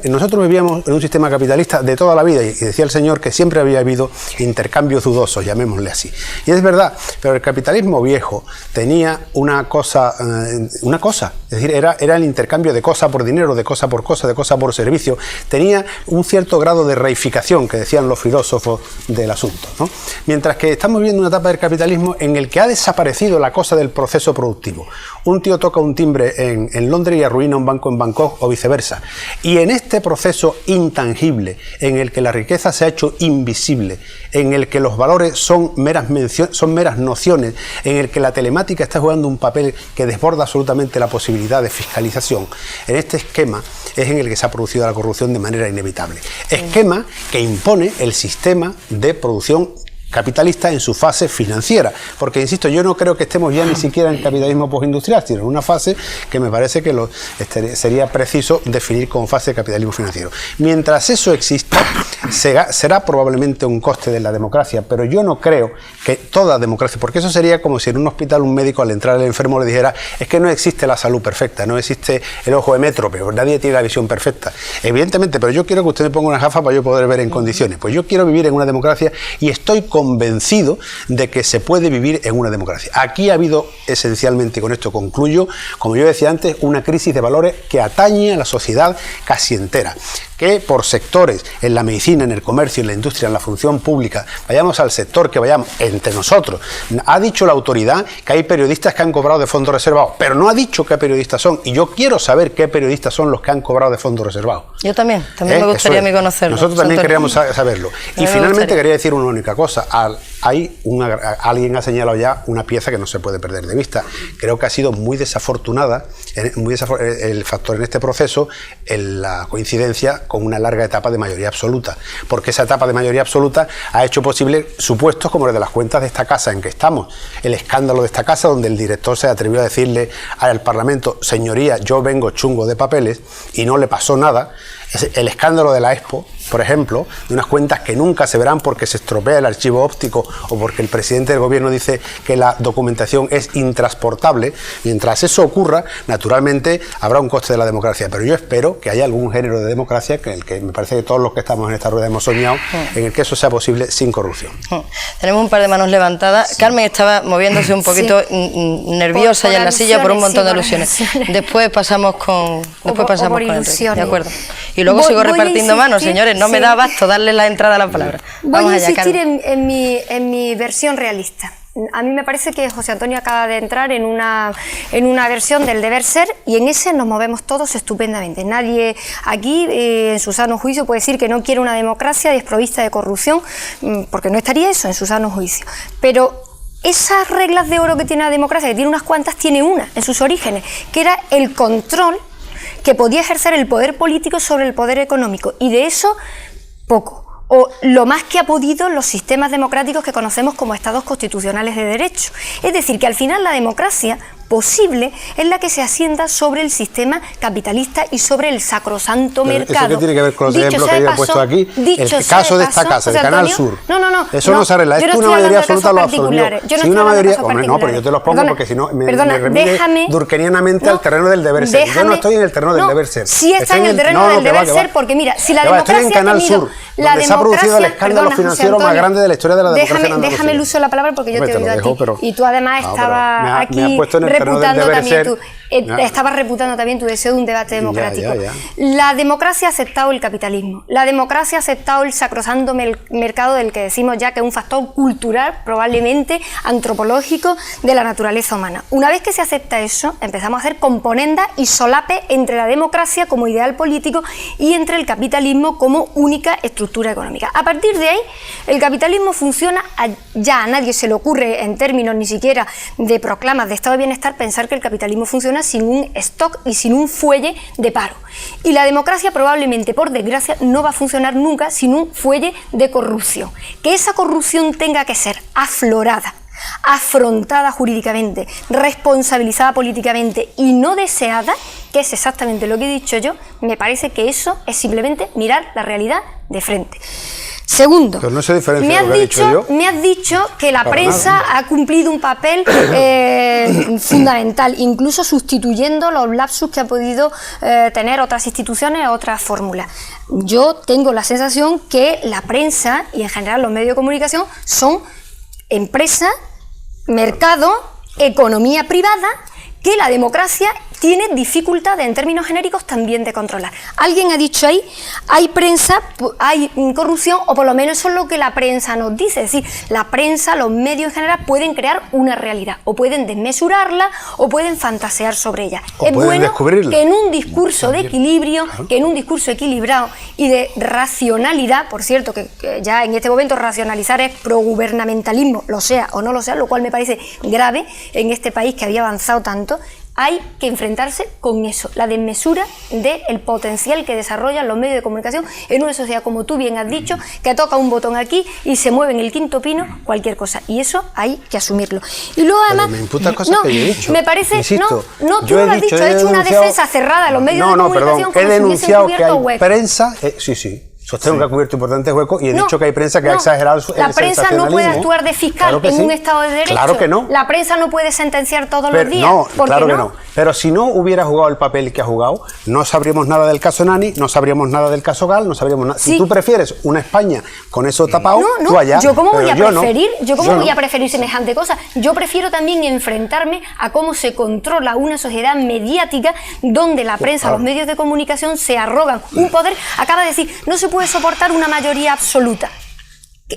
nosotros vivíamos en un sistema capitalista de toda la vida, y decía el señor que siempre había habido intercambios dudosos, llamémosle así. Y es verdad, pero el capitalismo viejo tenía una cosa, es decir, era el intercambio de cosa por dinero, de cosa por cosa, de cosa por servicio. Tenía un cierto grado de reificación, que decían los filósofos del asunto, ¿no? Mientras que estamos viviendo una etapa del capitalismo en el que ha desaparecido la cosa del proceso productivo. Un tío toca un timbre en Londres y arruina un banco en Bangkok o viceversa. Y en este proceso intangible, en el que la riqueza se ha hecho invisible, en el que los valores son meras nociones, en el que la telemática está jugando un papel que desborda absolutamente la posibilidad de fiscalización, en este esquema es en el que se ha producido la corrupción de manera inevitable. Esquema que impone el sistema de producción capitalista en su fase financiera, porque insisto, yo no creo que estemos ya ni siquiera en capitalismo postindustrial, sino en una fase que me parece que sería preciso definir como fase de capitalismo financiero. Mientras eso exista, será probablemente un coste de la democracia, pero yo no creo que toda democracia, porque eso sería como si en un hospital un médico al entrar al enfermo le dijera, es que no existe la salud perfecta, no existe el ojo hemétrope, nadie tiene la visión perfecta. Evidentemente, pero yo quiero que usted me ponga una gafa para yo poder ver en condiciones. Pues yo quiero vivir en una democracia y estoy convencido de que se puede vivir en una democracia. Aquí ha habido esencialmente, y con esto concluyo, como yo decía antes, una crisis de valores que atañe a la sociedad casi entera, que por sectores, en la medicina, en el comercio, en la industria, en la función pública, vayamos al sector que vayamos, entre nosotros. Ha dicho la autoridad que hay periodistas que han cobrado de fondos reservados, pero no ha dicho qué periodistas son, y yo quiero saber qué periodistas son los que han cobrado de fondos reservados. Yo también me gustaría a mí conocerlo. Nosotros también queríamos saberlo. Y finalmente quería decir una única cosa. Alguien ha señalado ya una pieza que no se puede perder de vista. Creo que ha sido muy desafortunada el factor en este proceso, en la coincidencia con una larga etapa de mayoría absoluta, porque esa etapa de mayoría absoluta ha hecho posible supuestos como el de las cuentas de esta casa en que estamos, el escándalo de esta casa donde el director se atrevió a decirle al Parlamento, señoría, yo vengo chungo de papeles, y no le pasó nada. El escándalo de la Expo, por ejemplo, de unas cuentas que nunca se verán porque se estropea el archivo óptico o porque el presidente del gobierno dice que la documentación es intransportable. Mientras eso ocurra, naturalmente habrá un coste de la democracia, pero yo espero que haya algún género de democracia, que el que me parece que todos los que estamos en esta rueda hemos soñado, en el que eso sea posible sin corrupción. Tenemos un par de manos levantadas. Carmen estaba moviéndose un poquito nerviosa ya en la silla por un montón de alusiones. Después pasamos con Enrique. De acuerdo. Y luego sigo repartiendo manos, señores, no me da abasto darle la entrada a la palabra. Voy a insistir en mi versión realista. A mí me parece que José Antonio acaba de entrar en una versión del deber ser, y en ese nos movemos todos estupendamente. Nadie aquí, en su sano juicio, puede decir que no quiere una democracia desprovista de corrupción, porque no estaría eso en su sano juicio. Pero esas reglas de oro que tiene la democracia, que tiene unas cuantas, tiene una en sus orígenes, que era el control que podía ejercer el poder político sobre el poder económico, y de eso poco, o lo más que ha podido los sistemas democráticos que conocemos como estados constitucionales de derecho. Es decir, que al final la democracia posible es la que se asienta sobre el sistema capitalista y sobre el sacrosanto mercado. ¿Eso qué tiene que ver con los ejemplos que yo he puesto aquí? El caso de esta casa, de Canal Sur. No. Eso no se arregla. Es que una mayoría absoluta lo absorbió. Si una mayoría... No, pero yo te los pongo porque si no me remite durkheimianamente al terreno del deber ser. Yo no estoy en el terreno del deber ser. Sí está en el terreno del deber ser, porque mira, si la democracia estoy en Canal Sur, donde se ha producido el escándalo financiero más grande de la historia de la democracia en Andalucía. Déjame el uso de la palabra porque yo te he oído a ti. Y tú además estabas aquí reputando también estabas reputando también tu deseo de un debate democrático. La democracia ha aceptado el capitalismo, la democracia ha aceptado el sacrosanto mercado, del que decimos ya que es un factor cultural, probablemente antropológico, de la naturaleza humana. Una vez que se acepta eso, empezamos a hacer componendas y solape entre la democracia como ideal político y entre el capitalismo como única estructura económica. A partir de ahí, el capitalismo funciona, ya a nadie se le ocurre en términos ni siquiera de proclamas de estado de bienestar pensar que el capitalismo funciona funciona sin un stock y sin un fuelle de paro. Y la democracia probablemente, por desgracia, no va a funcionar nunca sin un fuelle de corrupción. Que esa corrupción tenga que ser aflorada, afrontada jurídicamente, responsabilizada políticamente y no deseada, que es exactamente lo que he dicho yo, me parece que eso es simplemente mirar la realidad de frente. Segundo, pero no se diferencia me has dicho que la prensa ha cumplido un papel fundamental, incluso sustituyendo los lapsus que ha podido tener otras instituciones, otras fórmulas. Yo tengo la sensación que la prensa y en general los medios de comunicación son empresas, mercado, economía privada, que la democracia tiene dificultades en términos genéricos también de controlar. Alguien ha dicho ahí, hay prensa, hay corrupción, o por lo menos eso es lo que la prensa nos dice. Es decir, la prensa, los medios en general pueden crear una realidad, o pueden desmesurarla, o pueden fantasear sobre ella. Es bueno que en un discurso de equilibrio, que en un discurso equilibrado y de racionalidad, por cierto, que ya en este momento racionalizar es progubernamentalismo, lo sea o no lo sea, lo cual me parece grave en este país que había avanzado tanto. Hay que enfrentarse con eso, la desmesura del potencial que desarrollan los medios de comunicación en una sociedad, como tú bien has dicho, que toca un botón aquí y se mueve en el quinto pino cualquier cosa. Y eso hay que asumirlo. Y luego además, me imputas cosas que yo he dicho. Me parece, insisto, no, tú no lo has dicho, he hecho una defensa cerrada de los medios de comunicación como he denunciado si que hay hueco. prensa, sostengo que ha cubierto importantes huecos y he dicho que hay prensa que ha exagerado el La prensa no puede actuar de fiscal en un Estado de Derecho. Claro que no. La prensa no puede sentenciar todos los días. No, claro que no. Pero si no hubiera jugado el papel que ha jugado, no sabríamos nada del caso Nani, no sabríamos nada del caso Gal, no sabríamos nada. Sí. Si tú prefieres una España con eso tapado, tú allá. Yo cómo voy a preferir, voy a preferir semejante cosa. Yo prefiero también enfrentarme a cómo se controla una sociedad mediática donde la prensa, los medios de comunicación se arrogan un poder. Acaba de decir, no se puede soportar una mayoría absoluta.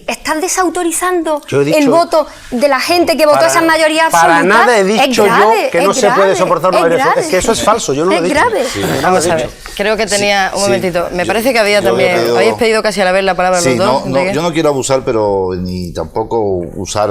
¿Estás desautorizando el voto de la gente que votó esa mayoría absoluta? Para nada he dicho yo que no se puede soportar una mayoría absoluta. Es que eso es falso, yo no lo he dicho. Es grave. Vamos a ver, creo que tenía un momentito. Me parece que había también. Habéis pedido casi a la vez la palabra los dos. Yo no quiero abusar, pero ni tampoco usar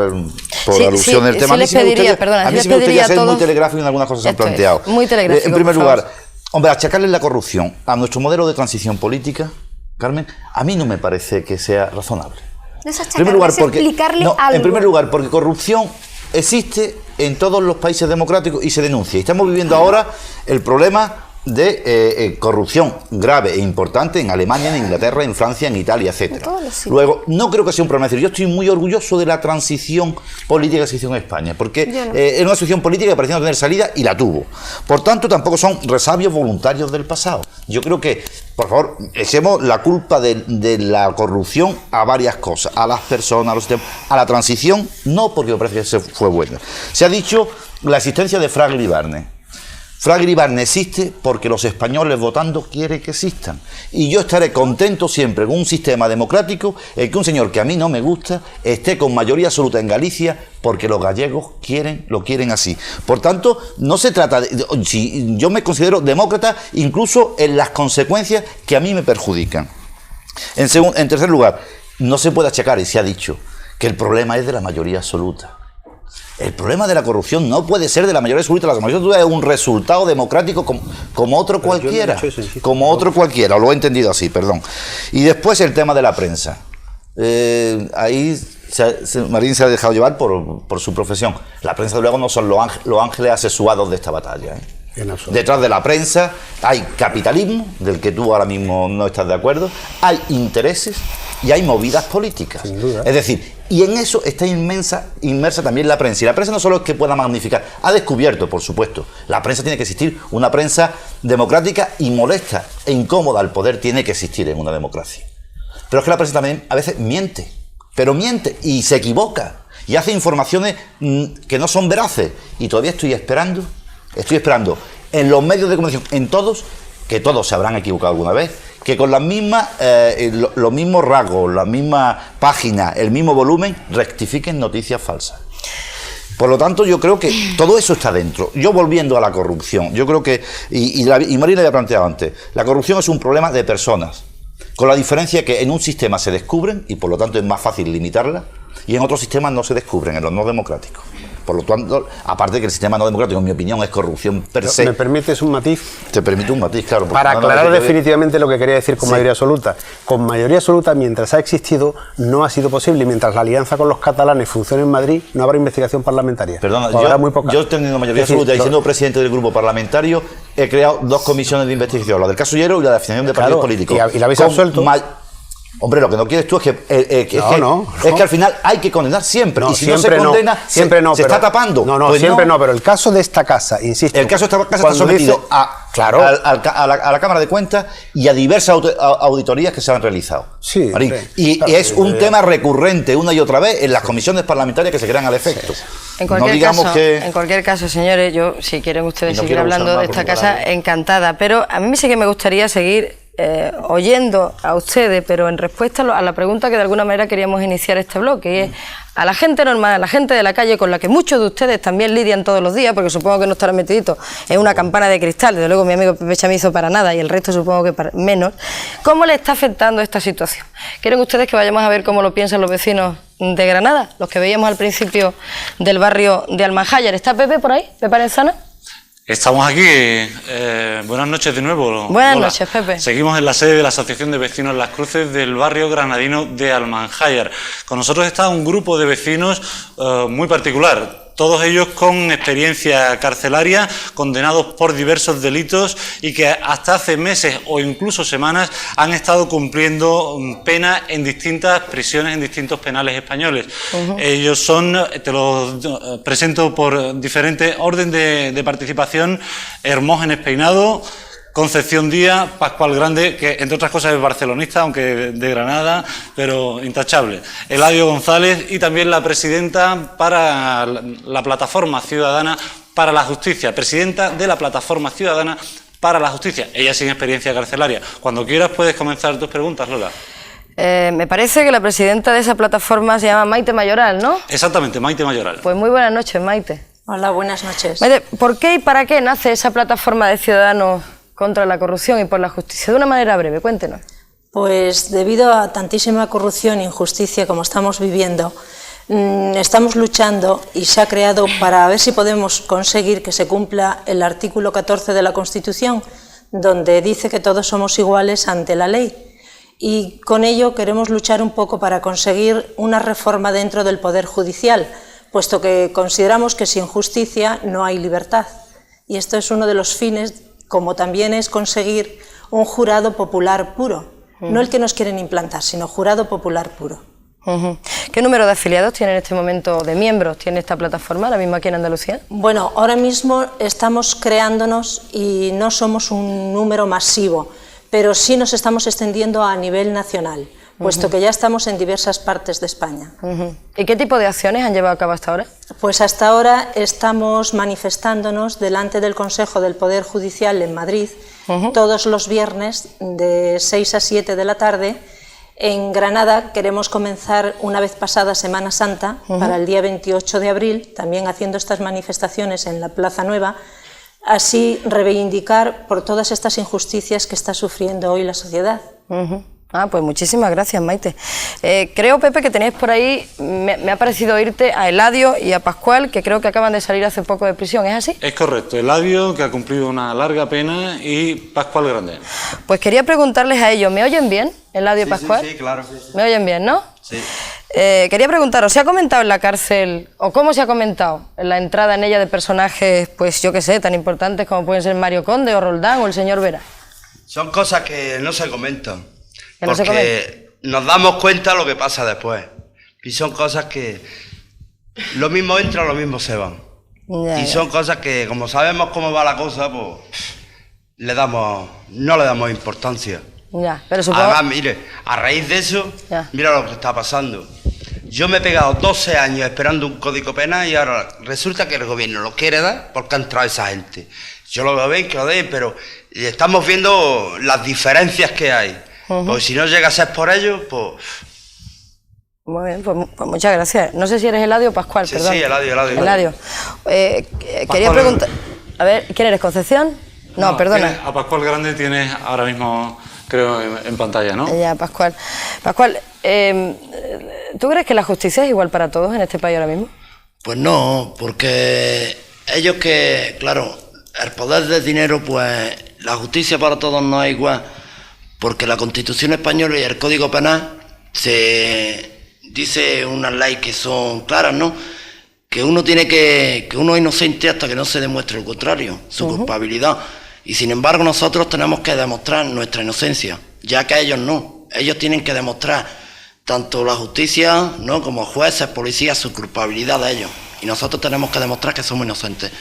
por alusión del tema. Sí les pediría, perdona, a mí sí me gustaría ser muy telegráfico en algunas cosas que han planteado. Muy telegráfico. En primer lugar, hombre, achacarle la corrupción a nuestro modelo de transición política, Carmen, a mí no me parece que sea razonable. No es achacarle, es explicarle algo. En primer lugar, porque corrupción existe en todos los países democráticos y se denuncia. Y estamos viviendo ahora el problema de corrupción grave e importante en Alemania, en Inglaterra, en Francia, en Italia, etc. Luego, no creo que sea un problema. Es decir, yo estoy muy orgulloso de la transición política que se hizo en España, porque era una transición política que parecía no tener salida y la tuvo. Por tanto, tampoco son resabios voluntarios del pasado. Yo creo que, por favor, echemos la culpa de la corrupción a varias cosas, a las personas, a los sistemas, a la transición, no porque me parece que se fue buena. Se ha dicho la existencia de Fraga Iribarne. Fraga Iribarne existe porque los españoles votando quieren que existan. Y yo estaré contento siempre con un sistema democrático en que un señor que a mí no me gusta esté con mayoría absoluta en Galicia porque los gallegos lo quieren así. Por tanto, no se trata de... Si yo me considero demócrata incluso en las consecuencias que a mí me perjudican. En tercer lugar, no se puede achacar, y se ha dicho, que el problema es de la mayoría absoluta. El problema de la corrupción no puede ser de la mayoría absoluta. La mayoría absoluta es un resultado democrático como otro cualquiera. Como otro cualquiera, o lo he entendido así, perdón. Y después el tema de la prensa. Ahí Marín se ha dejado llevar por su profesión. La prensa, luego, no son los ángeles asesuados de esta batalla. Detrás de la prensa hay capitalismo, del que tú ahora mismo no estás de acuerdo, hay intereses y hay movidas políticas. Sin duda. Es decir, y en eso está inmersa también la prensa. Y la prensa no solo es que pueda magnificar, ha descubierto, por supuesto, la prensa tiene que existir, una prensa democrática y molesta e incómoda al poder tiene que existir en una democracia. Pero es que la prensa también a veces miente, pero miente y se equivoca y hace informaciones que no son veraces. Y todavía estoy esperando en los medios de comunicación, en todos, que todos se habrán equivocado alguna vez, que con las mismas, los mismos rasgos, la misma página, el mismo volumen, rectifiquen noticias falsas. Por lo tanto, yo creo que todo eso está dentro. Yo, volviendo a la corrupción, yo creo que, y Marina había planteado antes, la corrupción es un problema de personas, con la diferencia que en un sistema se descubren y por lo tanto es más fácil limitarla, y en otros sistemas no se descubren, en los no democráticos. Por lo tanto, aparte de que el sistema no democrático, en mi opinión, es corrupción per se. ¿Me permites un matiz? Te permite un matiz, claro. Para aclarar definitivamente lo que quería decir con mayoría absoluta. Con mayoría absoluta, mientras ha existido, no ha sido posible. Y mientras la alianza con los catalanes funcione en Madrid, no habrá investigación parlamentaria. Perdona, muy poca. yo teniendo mayoría absoluta y siendo presidente del grupo parlamentario, he creado 2 comisiones de investigación, la del caso Llero y la de financiación de partidos políticos. ¿Y la habéis absuelto? Hombre, lo que no quieres tú es que es que al final hay que condenar siempre. Y si siempre no se condena, se está tapando. No, siempre no, pero el caso de esta casa, insisto. El caso de esta casa está sometido a la Cámara de Cuentas y a diversas auditorías que se han realizado. Sí. Es un tema recurrente una y otra vez en las comisiones parlamentarias que se crean al efecto. En cualquier caso, señores, yo, si quieren ustedes seguir hablando de esta casa, encantada. Pero a mí sí que me gustaría seguir oyendo a ustedes, pero en respuesta a la pregunta que de alguna manera queríamos iniciar este bloque, y es a la gente normal, a la gente de la calle, con la que muchos de ustedes también lidian todos los días, porque supongo que no estarán metiditos en una campana de cristal, desde luego mi amigo Pepe Chamizo para nada, y el resto supongo que menos. ¿Cómo le está afectando esta situación? ¿Quieren ustedes que vayamos a ver cómo lo piensan los vecinos de Granada, los que veíamos al principio del barrio de Almanjáyar? ¿Está Pepe por ahí? ¿Pepe Arenzana? Estamos aquí. Buenas noches de nuevo. Buenas noches, Pepe. Seguimos en la sede de la Asociación de Vecinos Las Cruces del barrio granadino de Almanjáyar. Con nosotros está un grupo de vecinos muy particular. Todos ellos con experiencia carcelaria, condenados por diversos delitos y que hasta hace meses o incluso semanas han estado cumpliendo pena en distintas prisiones, en distintos penales españoles. Ellos son, te los presento por diferente orden de participación: Hermógenes Peinado, Concepción Díaz, Pascual Grande, que entre otras cosas es barcelonista, aunque de Granada, pero intachable, Eladio González, y también la presidenta para la Plataforma Ciudadana para la Justicia, presidenta de la Plataforma Ciudadana para la Justicia, ella sin experiencia carcelaria. Cuando quieras puedes comenzar tus preguntas, Lola. Me parece que la presidenta de esa plataforma se llama Maite Mayoral, ¿no? Exactamente, Maite Mayoral. Pues muy buenas noches, Maite. Hola, buenas noches. Maite, ¿por qué y para qué nace esa plataforma de ciudadanos contra la corrupción y por la justicia? De una manera breve, cuéntenos. Pues debido a tantísima corrupción e injusticia como estamos viviendo, estamos luchando y se ha creado para ver si podemos conseguir que se cumpla el artículo 14 de la Constitución, donde dice que todos somos iguales ante la ley. Y con ello queremos luchar un poco para conseguir una reforma dentro del Poder Judicial, puesto que consideramos que sin justicia no hay libertad. Y esto es uno de los fines, como también es conseguir un jurado popular puro, no el que nos quieren implantar, sino jurado popular puro. ¿Qué número de afiliados tiene en este momento, de miembros, tiene esta plataforma, ahora mismo aquí en Andalucía? Bueno, ahora mismo estamos creándonos y no somos un número masivo, pero sí nos estamos extendiendo a nivel nacional, puesto que ya estamos en diversas partes de España. ¿Y qué tipo de acciones han llevado a cabo hasta ahora? Pues hasta ahora estamos manifestándonos delante del Consejo del Poder Judicial en Madrid, todos los viernes de 6 a 7 de la tarde. En Granada queremos comenzar, una vez pasada Semana Santa, para el día 28 de abril, también haciendo estas manifestaciones en la Plaza Nueva, así reivindicar por todas estas injusticias que está sufriendo hoy la sociedad. Pues muchísimas gracias, Maite. Creo, Pepe, que tenéis por ahí, me ha parecido oírte a Eladio y a Pascual, que creo que acaban de salir hace poco de prisión, ¿es así? Es correcto, Eladio, que ha cumplido una larga pena, y Pascual Grande. Pues quería preguntarles a ellos, ¿me oyen bien, Eladio y Pascual? Sí, claro. ¿Me oyen bien, no? Sí. Quería preguntaros, ¿se ha comentado en la cárcel, o cómo se ha comentado en la entrada en ella de personajes, pues yo qué sé, tan importantes como pueden ser Mario Conde o Roldán o el señor Vera? Son cosas que no se comentan. No porque nos damos cuenta de lo que pasa después. Y son cosas que lo mismo entra, lo mismo se van. Y son cosas que, como sabemos cómo va la cosa, pues no le damos importancia. Pero supongo... Además, mire, a raíz de eso, mira lo que está pasando. Yo me he pegado 12 años esperando un código penal y ahora resulta que el gobierno lo quiere dar porque ha entrado esa gente. Yo lo veo bien, que lo den, pero estamos viendo las diferencias que hay. Pues si no llega a ser por ello, pues... Muy bien, pues muchas gracias. No sé si eres Eladio o Pascual, perdón. Sí, Eladio. Quería preguntar... A ver, ¿quién eres, Concepción? No, perdona. A Pascual Grande tienes ahora mismo, creo, en pantalla, ¿no? Ya, Pascual. Pascual, ¿tú crees que la justicia es igual para todos en este país ahora mismo? Pues no, porque ellos que, claro, el poder del dinero, pues la justicia para todos no es igual, porque la Constitución española y el Código Penal se dice unas leyes que son claras, ¿no? Que uno tiene que uno es inocente hasta que no se demuestre lo contrario, su culpabilidad. Y sin embargo nosotros tenemos que demostrar nuestra inocencia, ya que ellos no. Ellos tienen que demostrar, tanto la justicia, ¿no?, como jueces, policías, su culpabilidad de ellos. Y nosotros tenemos que demostrar que somos inocentes.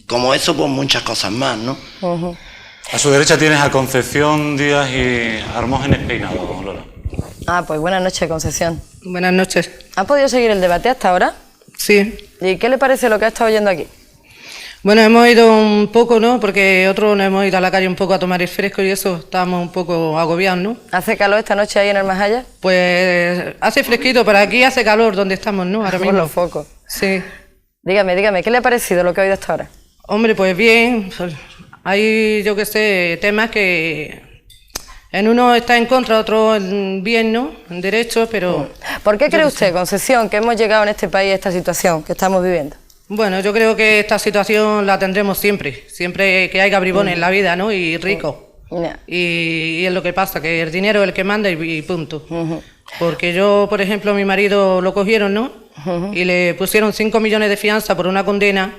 Como eso, pues muchas cosas más, ¿no? A su derecha tienes a Concepción Díaz y Hermógenes Peinado, Lola. Ah, pues buenas noches, Concepción. Buenas noches. ¿Ha podido seguir el debate hasta ahora? Sí. ¿Y qué le parece lo que ha estado oyendo aquí? Bueno, hemos ido un poco, ¿no? Porque otros nos hemos ido a la calle un poco a tomar el fresco y eso, estábamos un poco agobiados, ¿no? ¿Hace calor esta noche ahí en el Majaya? Pues hace fresquito, pero aquí hace calor donde estamos, ¿no? Ahora mismo. Por los focos. Sí. Dígame, ¿qué le ha parecido lo que ha oído hasta ahora? Hombre, pues bien, hay, yo qué sé, temas que en uno está en contra, otro bien, ¿no? En derecho, pero... ¿Por qué cree usted, Concepción, que hemos llegado en este país a esta situación que estamos viviendo? Bueno, yo creo que esta situación la tendremos siempre que haya bribones en la vida, ¿no? Y ricos. Y es lo que pasa, que el dinero es el que manda y punto. Porque yo, por ejemplo, a mi marido lo cogieron, ¿no? Y le pusieron 5 millones de fianza por una condena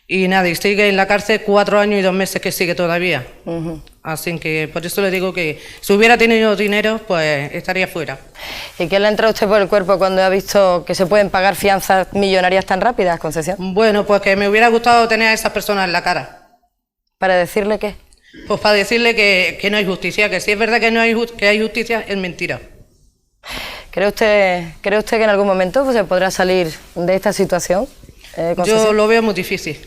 y nada, y sigue en la cárcel 4 años y 2 meses que sigue todavía. Así que por eso le digo que si hubiera tenido dinero, pues estaría fuera. ¿Y qué le ha entrado a usted por el cuerpo cuando ha visto que se pueden pagar fianzas millonarias tan rápidas, Concepción? Bueno, pues que me hubiera gustado tener a esas personas en la cara. ¿Para decirle qué? Pues para decirle que no hay justicia, que si es verdad que no hay justicia, es mentira. ¿Cree usted que en algún momento se podrá salir de esta situación, Concepción? Yo lo veo muy difícil.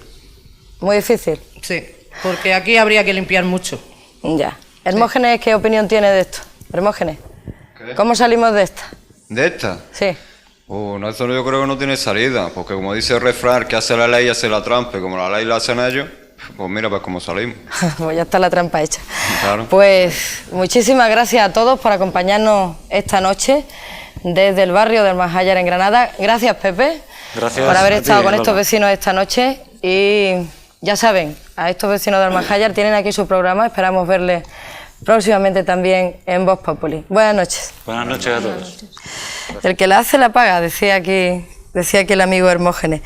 ¿Muy difícil? Sí, porque aquí habría que limpiar mucho. Ya. Hermógenes, ¿qué opinión tiene de esto? Hermógenes, ¿cómo salimos de esta? ¿De esta? Sí. No, eso yo creo que no tiene salida, porque como dice el refrán, que hace la ley hace la trampa, y como la ley la hacen ellos, pues mira, pues cómo salimos. Pues ya está la trampa hecha. Claro. Pues muchísimas gracias a todos por acompañarnos esta noche desde el barrio del Majayar en Granada. Gracias, Pepe, gracias por haber estado con Lola. estos vecinos esta noche. Y ya saben, a estos vecinos del Majayar tienen aquí su programa, esperamos verles próximamente también en Voz Populi. Buenas noches. Buenas noches a todos. El que la hace la paga, decía aquí el amigo Hermógenes.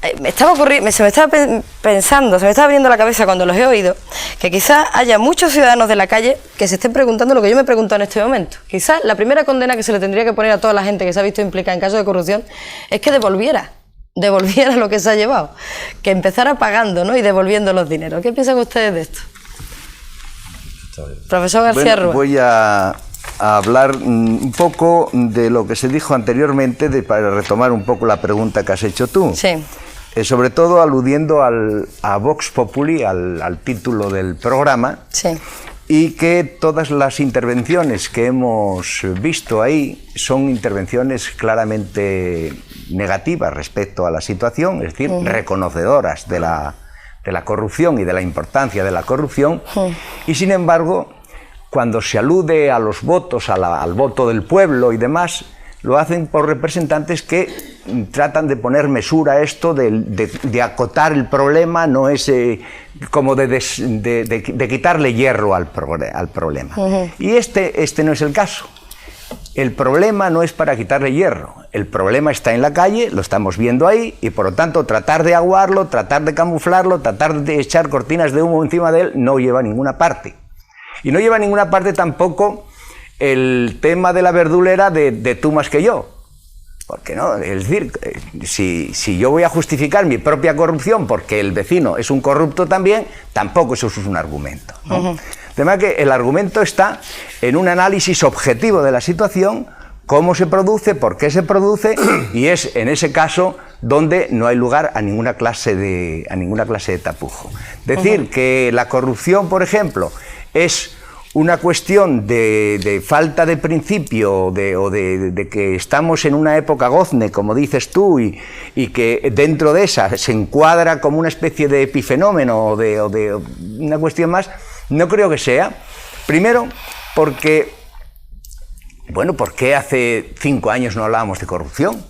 Se me estaba pensando, se me estaba abriendo la cabeza cuando los he oído, que quizás haya muchos ciudadanos de la calle que se estén preguntando lo que yo me pregunto en este momento. Quizás la primera condena que se le tendría que poner a toda la gente que se ha visto implicada en casos de corrupción es que devolviera lo que se ha llevado, que empezara pagando, ¿no?, y devolviendo los dineros. ¿Qué piensan ustedes de esto? Profesor García Rúa. Voy a hablar un poco de lo que se dijo anteriormente, para retomar un poco la pregunta que has hecho tú. Sí. Sobre todo aludiendo a Vox Populi, al título del programa. Sí. Y que todas las intervenciones que hemos visto ahí son intervenciones claramente negativas respecto a la situación, es decir, reconocedoras de la corrupción y de la importancia de la corrupción, y sin embargo, cuando se alude a los votos, al voto del pueblo y demás, lo hacen por representantes que tratan de poner mesura a esto, de acotar el problema, no es como de quitarle hierro al problema. Y este no es el caso. El problema no es para quitarle hierro, el problema está en la calle, lo estamos viendo ahí, y por lo tanto tratar de aguarlo, tratar de camuflarlo, tratar de echar cortinas de humo encima de él, no lleva a ninguna parte. Y no lleva a ninguna parte tampoco el tema de la verdulera de tú más que yo. Porque no, es decir, si yo voy a justificar mi propia corrupción porque el vecino es un corrupto también, tampoco eso es un argumento, ¿no? De manera que el argumento está en un análisis objetivo de la situación, cómo se produce, por qué se produce, y es en ese caso donde no hay lugar a ninguna clase de tapujo. Decir que la corrupción, por ejemplo, es una cuestión de falta de principio o de que estamos en una época gozne, como dices tú, y que dentro de esa se encuadra como una especie de epifenómeno o de una cuestión más, no creo que sea. Primero, porque, bueno, ¿por qué hace 5 años no hablábamos de corrupción?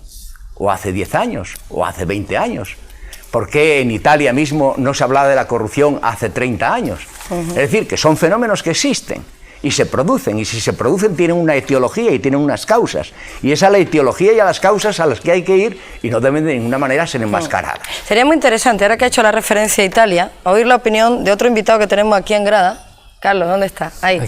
o hace 10 años, o hace 20 años? ¿Por qué en Italia mismo no se hablaba de la corrupción hace 30 años? Es decir, que son fenómenos que existen y se producen, y si se producen tienen una etiología y tienen unas causas, y es a la etiología y a las causas a las que hay que ir y no deben de ninguna manera ser enmascaradas. Sería muy interesante, ahora que ha hecho la referencia a Italia, oír la opinión de otro invitado que tenemos aquí en grada. Carlos, ¿dónde está? Ahí.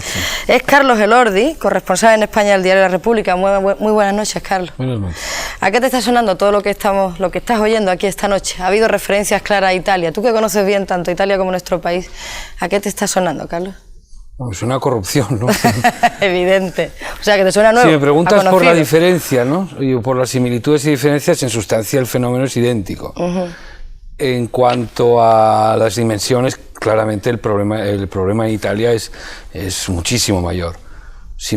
Es Carlos Elordi, corresponsal en España del Diario de la República. Muy buenas noches, Carlos. Buenas noches. ¿A qué te está sonando todo lo que estás oyendo aquí esta noche? Ha habido referencias claras a Italia. Tú que conoces bien tanto Italia como nuestro país, ¿a qué te está sonando, Carlos? Pues una corrupción, ¿no? Evidente. O sea, que te suena nuevo. Si me preguntas por la diferencia, ¿no? Y por las similitudes y diferencias, en sustancia el fenómeno es idéntico. En cuanto a las dimensiones, claramente el problema en Italia es muchísimo mayor. Si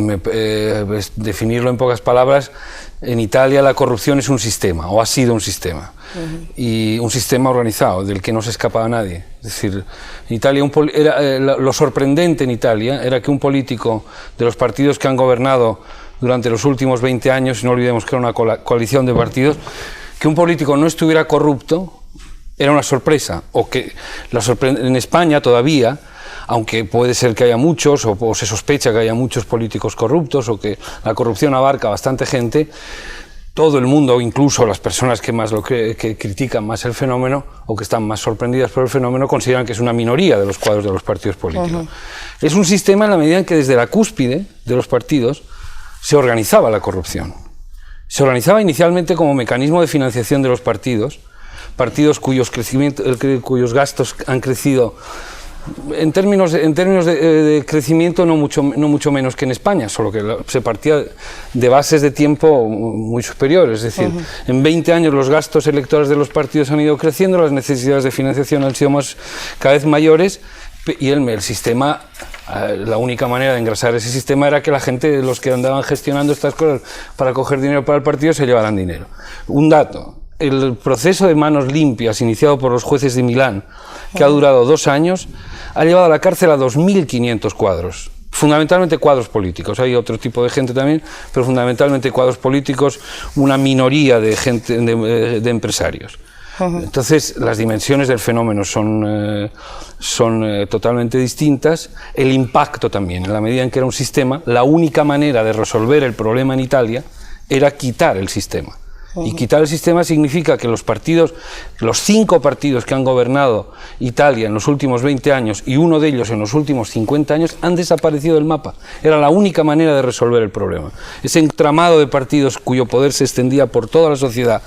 definirlo en pocas palabras, en Italia la corrupción es un sistema, o ha sido un sistema, y un sistema organizado, del que no se escapaba nadie. Es decir, en Italia lo sorprendente en Italia era que un político de los partidos que han gobernado durante los últimos 20 años, y no olvidemos que era una coalición de partidos, que un político no estuviera corrupto era una sorpresa, o que en España todavía, aunque puede ser que haya muchos, o se sospecha que haya muchos políticos corruptos, o que la corrupción abarca bastante gente, todo el mundo, incluso las personas que critican más el fenómeno, o que están más sorprendidas por el fenómeno, consideran que es una minoría de los cuadros de los partidos políticos. Es un sistema en la medida en que desde la cúspide de los partidos se organizaba la corrupción. Se organizaba inicialmente como mecanismo de financiación de los partidos cuyos gastos han crecido en términos de crecimiento no mucho menos que en España, solo que se partía de bases de tiempo muy superiores. Es decir, en 20 años los gastos electorales de los partidos han ido creciendo, las necesidades de financiación han sido cada vez mayores, y el sistema, la única manera de engrasar ese sistema era que la gente, los que andaban gestionando estas cosas para coger dinero para el partido, se llevaran dinero. Un dato: el proceso de manos limpias iniciado por los jueces de Milán, que ha durado 2 años, ha llevado a la cárcel a 2.500 cuadros, fundamentalmente cuadros políticos. Hay otro tipo de gente también, pero fundamentalmente cuadros políticos, una minoría de gente, de empresarios. Entonces, las dimensiones del fenómeno son totalmente distintas. El impacto también, en la medida en que era un sistema, la única manera de resolver el problema en Italia era quitar el sistema. Y quitar el sistema significa que los 5 partidos que han gobernado Italia en los últimos 20 años y uno de ellos en los últimos 50 años han desaparecido del mapa. Era la única manera de resolver el problema. Ese entramado de partidos cuyo poder se extendía por toda la sociedad,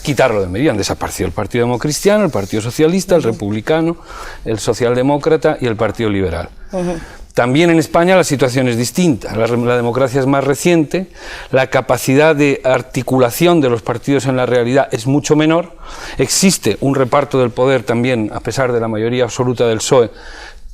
quitarlo de medio. Han desaparecido el Partido Democristiano, el Partido Socialista, el Republicano, el Socialdemócrata y el Partido Liberal. También en España la situación es distinta. La democracia es más reciente, la capacidad de articulación de los partidos en la realidad es mucho menor. Existe un reparto del poder también, a pesar de la mayoría absoluta del PSOE,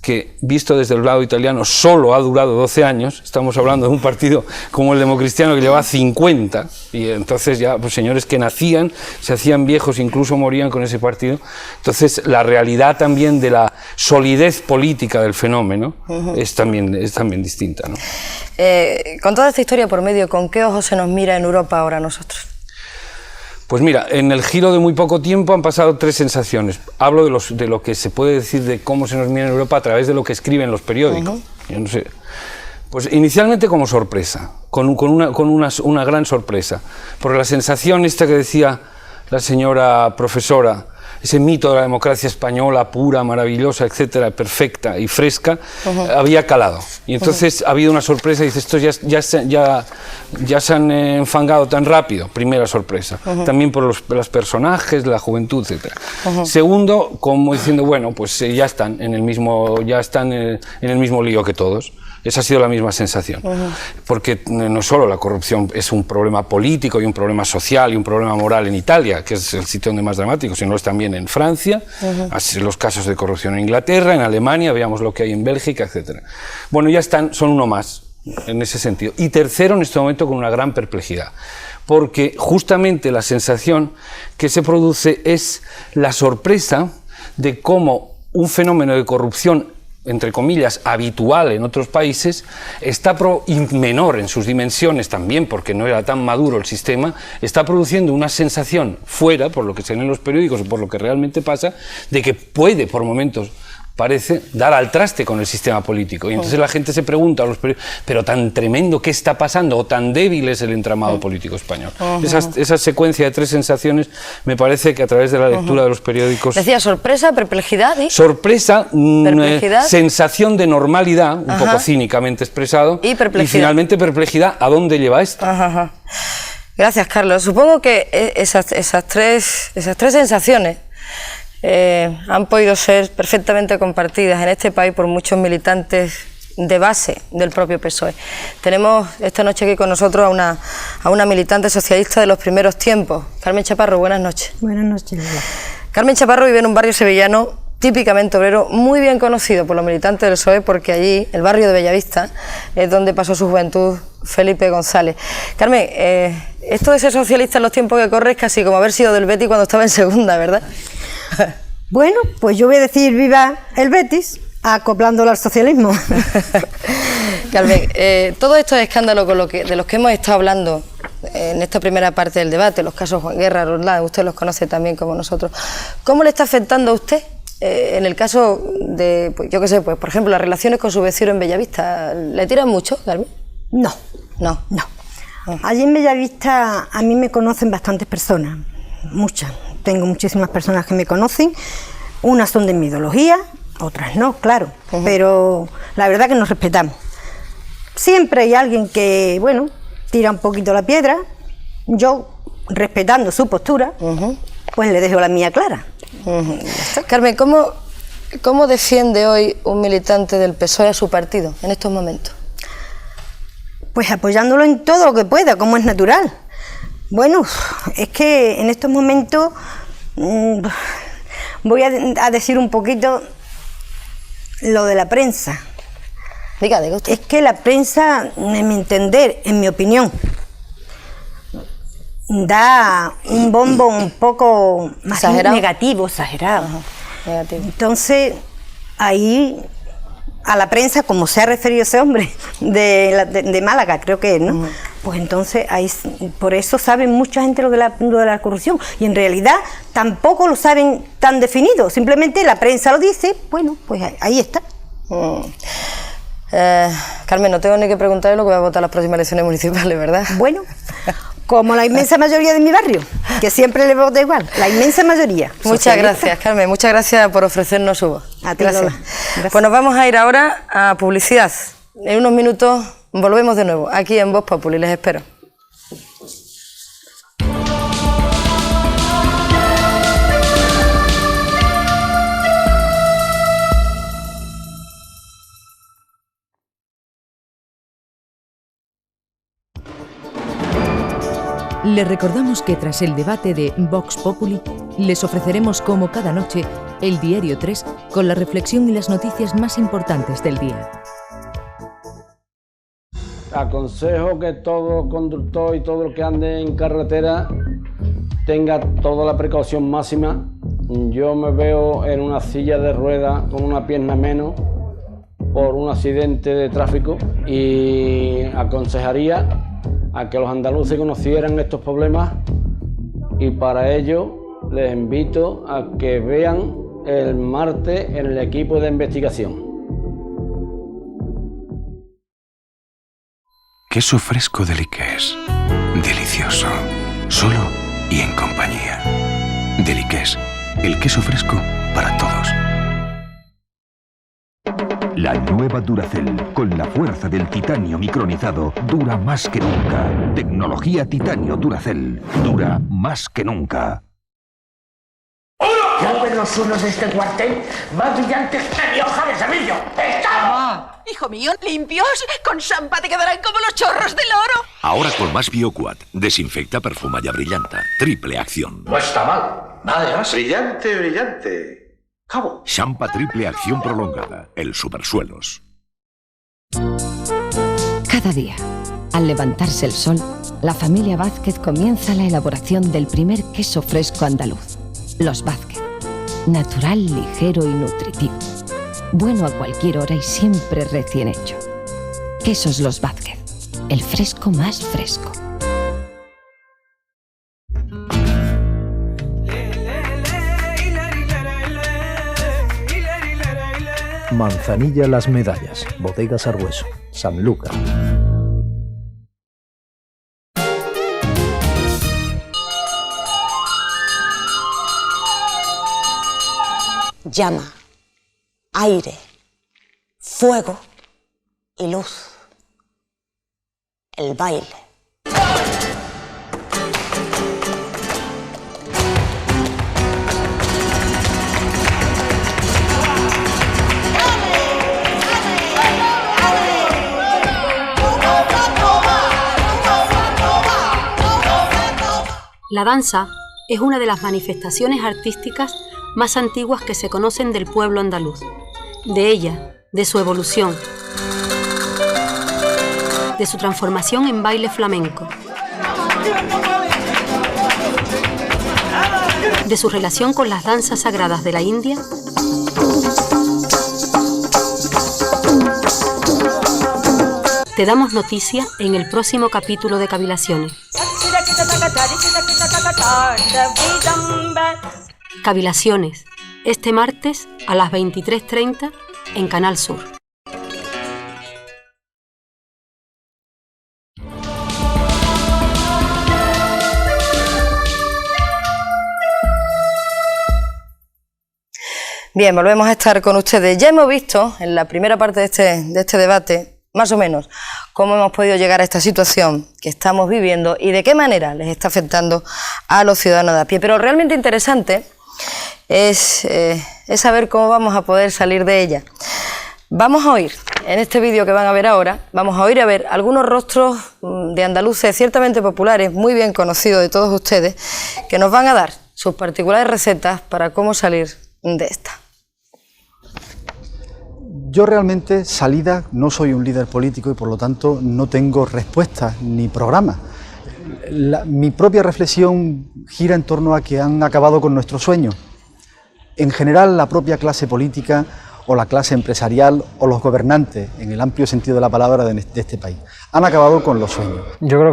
que, visto desde el lado italiano, solo ha durado 12 años. Estamos hablando de un partido como el Democristiano que lleva 50, y entonces ya señores que nacían, se hacían viejos, incluso morían con ese partido. Entonces la realidad también de la solidez política del fenómeno es también distinta, ¿no? Con toda esta historia por medio, ¿con qué ojos se nos mira en Europa ahora a nosotros? Pues mira, en el giro de muy poco tiempo han pasado 3 sensaciones. Hablo de lo que se puede decir de cómo se nos mira en Europa a través de lo que escriben los periódicos. Yo no sé. Pues inicialmente como sorpresa, con una gran sorpresa, porque la sensación esta que decía la señora profesora, ese mito de la democracia española pura, maravillosa, etcétera, perfecta y fresca, había calado. Y entonces ha habido una sorpresa, y dice, estos ya se han enfangado tan rápido. Primera sorpresa. También por los personajes, la juventud, etcétera. Segundo, como diciendo, bueno, pues ya están en el mismo lío que todos. Esa ha sido la misma sensación, porque no solo la corrupción es un problema político y un problema social y un problema moral en Italia, que es el sitio donde más dramático, sino es también en Francia, así los casos de corrupción en Inglaterra, en Alemania, veamos lo que hay en Bélgica, etcétera. Bueno, ya son uno más en ese sentido. Y tercero, en este momento, con una gran perplejidad, porque justamente la sensación que se produce es la sorpresa de cómo un fenómeno de corrupción entre comillas, habitual en otros países, está menor en sus dimensiones también, porque no era tan maduro el sistema, está produciendo una sensación fuera, por lo que se lee en los periódicos o por lo que realmente pasa, de que puede, por momentos, parece dar al traste con el sistema político. Y entonces la gente se pregunta a los periodistas, pero tan tremendo, ¿qué está pasando? O tan débil es el entramado político español. Esa secuencia de 3 sensaciones me parece que a través de la lectura de los periódicos... Decía sorpresa, perplejidad y... Sorpresa, sensación de normalidad, un poco cínicamente expresado, y finalmente perplejidad, ¿a dónde lleva esto? Gracias, Carlos. Supongo que esas tres sensaciones han podido ser perfectamente compartidas en este país por muchos militantes de base del propio PSOE. Tenemos esta noche aquí con nosotros a una militante socialista de los primeros tiempos. Carmen Chaparro, buenas noches. Buenas noches. Carmen Chaparro vive en un barrio sevillano típicamente obrero, muy bien conocido por los militantes del PSOE, porque allí, el barrio de Bellavista, es donde pasó su juventud Felipe González. Carmen, esto de ser socialista en los tiempos que corre es casi como haber sido del Betis cuando estaba en segunda, ¿verdad? Bueno, pues yo voy a decir viva el Betis, acoplándolo al socialismo. Carmen, todos estos escándalos de los que hemos estado hablando en esta primera parte del debate, los casos Juan Guerra, Roldán, usted los conoce también como nosotros, ¿cómo le está afectando a usted en el caso de, pues, yo qué sé, pues por ejemplo, las relaciones con su vecino en Bellavista? ¿Le tiran mucho, Carmen? No. Allí en Bellavista a mí me conocen bastantes personas, muchas. Tengo muchísimas personas que me conocen, unas son de mi ideología, otras no, claro, pero la verdad que nos respetamos. Siempre hay alguien que, bueno, tira un poquito la piedra, yo, respetando su postura, pues le dejo la mía clara. Carmen, ¿cómo defiende hoy un militante del PSOE a su partido en estos momentos? Pues apoyándolo en todo lo que pueda, como es natural. Bueno, es que en estos momentos voy a decir un poquito lo de la prensa. Diga usted. Es que la prensa, en mi entender, en mi opinión, da un bombo un poco más negativo, exagerado. Negativo. Entonces, ahí a la prensa, como se ha referido ese hombre de Málaga, creo que es, ¿no? Pues entonces, ahí, por eso saben mucha gente lo de la corrupción, y en realidad tampoco lo saben tan definido, simplemente la prensa lo dice, bueno, pues ahí está. Carmen, no tengo ni que preguntarle lo que va a votar las próximas elecciones municipales, ¿verdad? Bueno, como la inmensa mayoría de mi barrio, que siempre le vota igual, la inmensa mayoría. Muchas gracias, Carmen, muchas gracias por ofrecernos su voz. A ti, gracias. Gracias. Pues nos vamos a ir ahora a publicidad. En unos minutos volvemos de nuevo, aquí en Voz Populi, les espero. Les recordamos que tras el debate de Vox Populi, les ofreceremos como cada noche el Diario 3 con la reflexión y las noticias más importantes del día. Aconsejo que todo conductor y todo el que ande en carretera tenga toda la precaución máxima. Yo me veo en una silla de ruedas con una pierna menos por un accidente de tráfico y aconsejaría a que los andaluces conocieran estos problemas, y para ello les invito a que vean el martes en el equipo de investigación. Queso fresco Deliqués. Delicioso. Solo y en compañía. Deliqués. El queso fresco para todos. La nueva Duracell, con la fuerza del titanio micronizado, dura más que nunca. Tecnología titanio Duracell. Dura más que nunca. ¿Ya ven los unos de este cuartel? Más brillantes que mi hoja de servillo. ¡Estamos! Hijo mío, limpios, con champa te quedarán como los chorros del oro. Ahora con más BioQuat. Desinfecta, perfuma y abrillanta. Triple acción. No está mal. Nada de gas. Brillante, brillante. Cabo. Champa triple acción prolongada. El Supersuelos. Cada día, al levantarse el sol, la familia Vázquez comienza la elaboración del primer queso fresco andaluz. Los Vázquez. Natural, ligero y nutritivo. bueno a cualquier hora y siempre recién hecho. Quesos Los Vázquez, el fresco más fresco. Manzanilla Las Medallas, Bodegas Arbueso, Sanlúcar. Llama, aire, fuego y luz. El baile. La danza es una de las manifestaciones artísticas más antiguas que se conocen del pueblo andaluz. De ella, de su evolución, de su transformación en baile flamenco, de su relación con las danzas sagradas de la India, te damos noticia en el próximo capítulo de Cavilaciones. Cavilaciones, este martes a las 23:30 en Canal Sur. Bien, volvemos a estar con ustedes. Ya hemos visto en la primera parte de este debate, más o menos, cómo hemos podido llegar a esta situación que estamos viviendo y de qué manera les está afectando a los ciudadanos de a pie. Pero realmente interesante es saber cómo vamos a poder salir de ella. Vamos a oír, en este vídeo que van a ver ahora, vamos a oír a ver algunos rostros de andaluces ciertamente populares, muy bien conocidos de todos ustedes, que nos van a dar sus particulares recetas para cómo salir de esta. Yo realmente, salida, no soy un líder político y por lo tanto no tengo respuestas ni programa. Mi propia reflexión gira en torno a que han acabado con nuestros sueños. En general, la propia clase política o la clase empresarial o los gobernantes, en el amplio sentido de la palabra de este país, han acabado con los sueños. Yo creo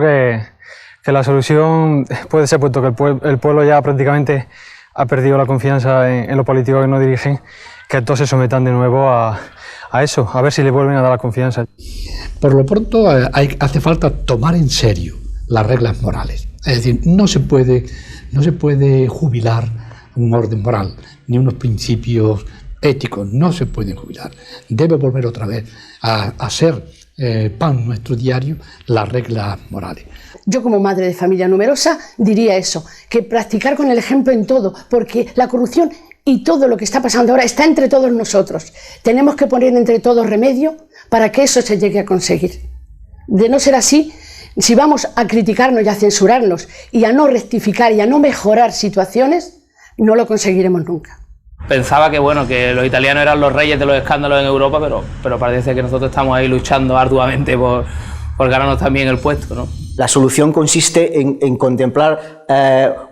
que la solución puede ser, puesto que el pueblo ya prácticamente ha perdido la confianza en los políticos que nos dirigen, que todos se sometan de nuevo a eso, a ver si le vuelven a dar la confianza. Por lo pronto hace falta tomar en serio las reglas morales. Es decir, no se puede jubilar un orden moral, ni unos principios éticos, no se pueden jubilar. Debe volver otra vez a ser pan nuestro diario las reglas morales. Yo como madre de familia numerosa diría eso, que practicar con el ejemplo en todo, porque la corrupción y todo lo que está pasando ahora está entre todos nosotros. Tenemos que poner entre todos remedio para que eso se llegue a conseguir. De no ser así, si vamos a criticarnos y a censurarnos y a no rectificar y a no mejorar situaciones, no lo conseguiremos nunca. Pensaba que bueno, que los italianos eran los reyes de los escándalos en Europa, pero parece que nosotros estamos ahí luchando arduamente por ganarnos también el puesto, ¿no? La solución consiste en contemplar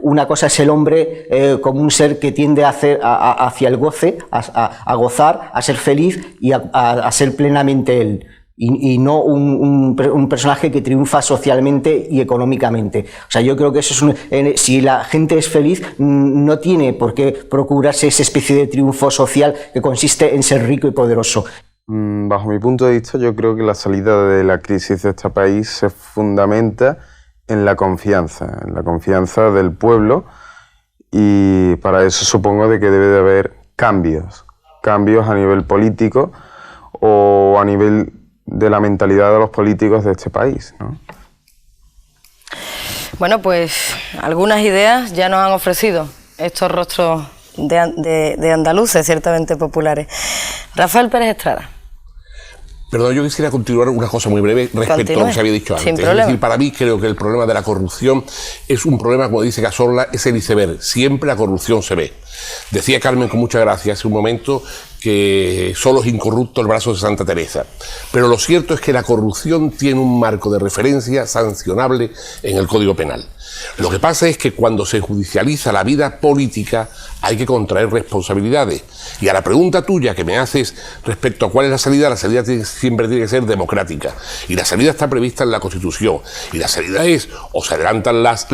una cosa es el hombre como un ser que tiende hacia el goce, a gozar, a ser feliz y a ser plenamente él. Y no un personaje que triunfa socialmente y económicamente. O sea, yo creo que eso es si la gente es feliz, no tiene por qué procurarse esa especie de triunfo social que consiste en ser rico y poderoso. Bajo mi punto de vista, yo creo que la salida de la crisis de este país se fundamenta en la confianza del pueblo, y para eso supongo de que debe de haber cambios a nivel político o a nivel de la mentalidad de los políticos de este país, ¿no? Bueno, pues algunas ideas ya nos han ofrecido estos rostros de andaluces ciertamente populares. Rafael Pérez Estrada. Perdón, yo quisiera continuar una cosa muy breve respecto a lo que se había dicho antes. Es decir, para mí creo que el problema de la corrupción es un problema, como dice Cazorla, es el iceberg. Siempre la corrupción se ve. Decía Carmen con mucha gracia hace un momento que solo es incorrupto el brazo de Santa Teresa. Pero lo cierto es que la corrupción tiene un marco de referencia sancionable en el Código Penal. Lo que pasa es que cuando se judicializa la vida política hay que contraer responsabilidades. Y a la pregunta tuya que me haces respecto a cuál es la salida siempre tiene que ser democrática. Y la salida está prevista en la Constitución. Y la salida es, o se adelantan las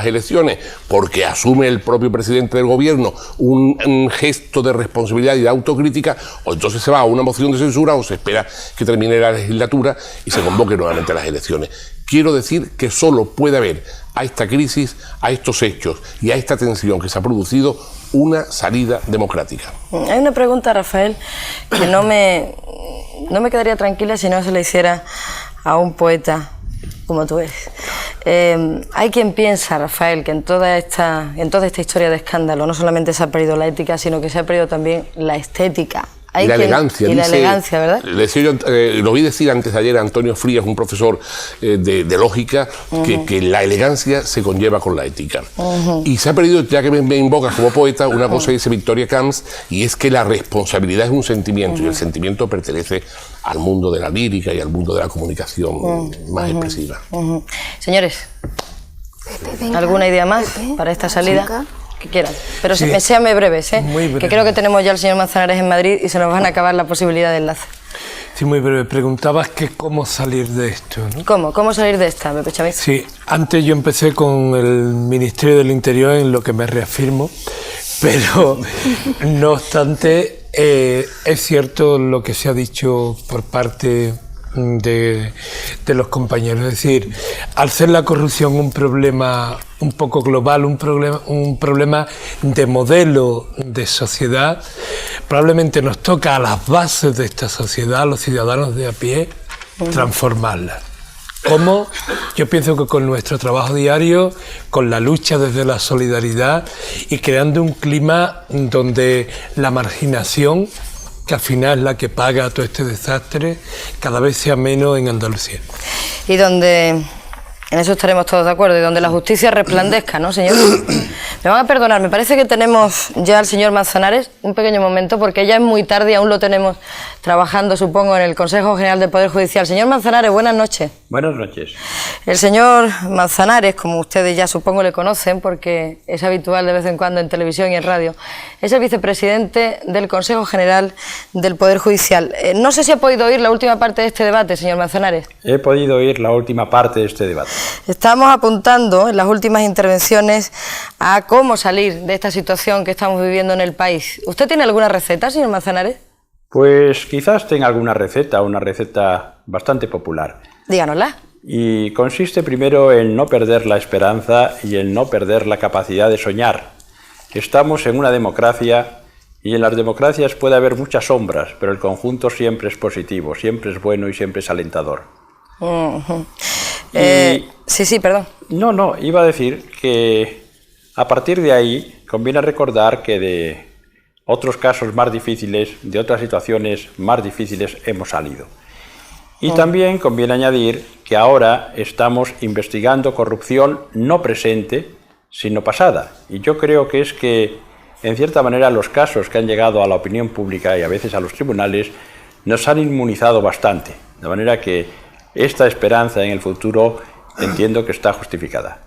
elecciones porque asume el propio presidente del gobierno un gesto de responsabilidad y de autocrítica, o entonces se va a una moción de censura o se espera que termine la legislatura y se convoque nuevamente las elecciones. Quiero decir que solo puede haber a esta crisis, a estos hechos y a esta tensión que se ha producido una salida democrática. Hay una pregunta, Rafael, que no me quedaría tranquila si no se le hiciera a un poeta como tú eres. Hay quien piensa, Rafael, que en toda esta historia de escándalo no solamente se ha perdido la ética, sino que se ha perdido también la estética. Y la elegancia. Y la elegancia, ¿verdad? Lo vi decir antes de ayer a Antonio Frías, un profesor de lógica, que la elegancia se conlleva con la ética. Y se ha perdido, ya que me invocas como poeta, una cosa que dice Victoria Camps, y es que la responsabilidad es un sentimiento, y el sentimiento pertenece al mundo de la lírica y al mundo de la comunicación más expresiva. Señores, ¿alguna idea más para esta salida? Que quieran, pero sí, séanme breves, Muy breve. Que creo que tenemos ya al señor Manzanares en Madrid y se nos van a acabar la posibilidad de enlace. Sí, muy breve. Preguntabas que cómo salir de esto, ¿no? ¿Cómo salir de esta, Pepe Chávez? Sí, antes yo empecé con el Ministerio del Interior, en lo que me reafirmo, pero no obstante, es cierto lo que se ha dicho por parte de los compañeros. Es decir, al ser la corrupción un problema un poco global, un problema de modelo de sociedad, probablemente nos toca a las bases de esta sociedad, a los ciudadanos de a pie, transformarla. ¿Cómo? Yo pienso que con nuestro trabajo diario, con la lucha desde la solidaridad y creando un clima donde la marginación, que al final es la que paga todo este desastre, cada vez sea menos en Andalucía. Y donde, en eso estaremos todos de acuerdo, y donde la justicia resplandezca, ¿no, señor? Me van a perdonar, me parece que tenemos ya al señor Manzanares, un pequeño momento, porque ya es muy tarde y aún lo tenemos trabajando, supongo, en el Consejo General del Poder Judicial. Señor Manzanares, buenas noches. Buenas noches. El señor Manzanares, como ustedes ya supongo le conocen, porque es habitual de vez en cuando en televisión y en radio, es el vicepresidente del Consejo General del Poder Judicial. No sé si ha podido oír la última parte de este debate, señor Manzanares. He podido oír la última parte de este debate. Estamos apuntando en las últimas intervenciones a cómo salir de esta situación que estamos viviendo en el país. ¿Usted tiene alguna receta, señor Manzanares? Pues quizás tenga alguna receta, una receta bastante popular. Díganosla. Y consiste primero en no perder la esperanza y en no perder la capacidad de soñar. Estamos en una democracia y en las democracias puede haber muchas sombras, pero el conjunto siempre es positivo, siempre es bueno y siempre es alentador. Sí, perdón. No, iba a decir que a partir de ahí conviene recordar que de otros casos más difíciles, de otras situaciones más difíciles hemos salido. Y también conviene añadir que ahora estamos investigando corrupción no presente, sino pasada. Y yo creo que es que, en cierta manera, los casos que han llegado a la opinión pública y a veces a los tribunales nos han inmunizado bastante. De manera que esta esperanza en el futuro entiendo que está justificada.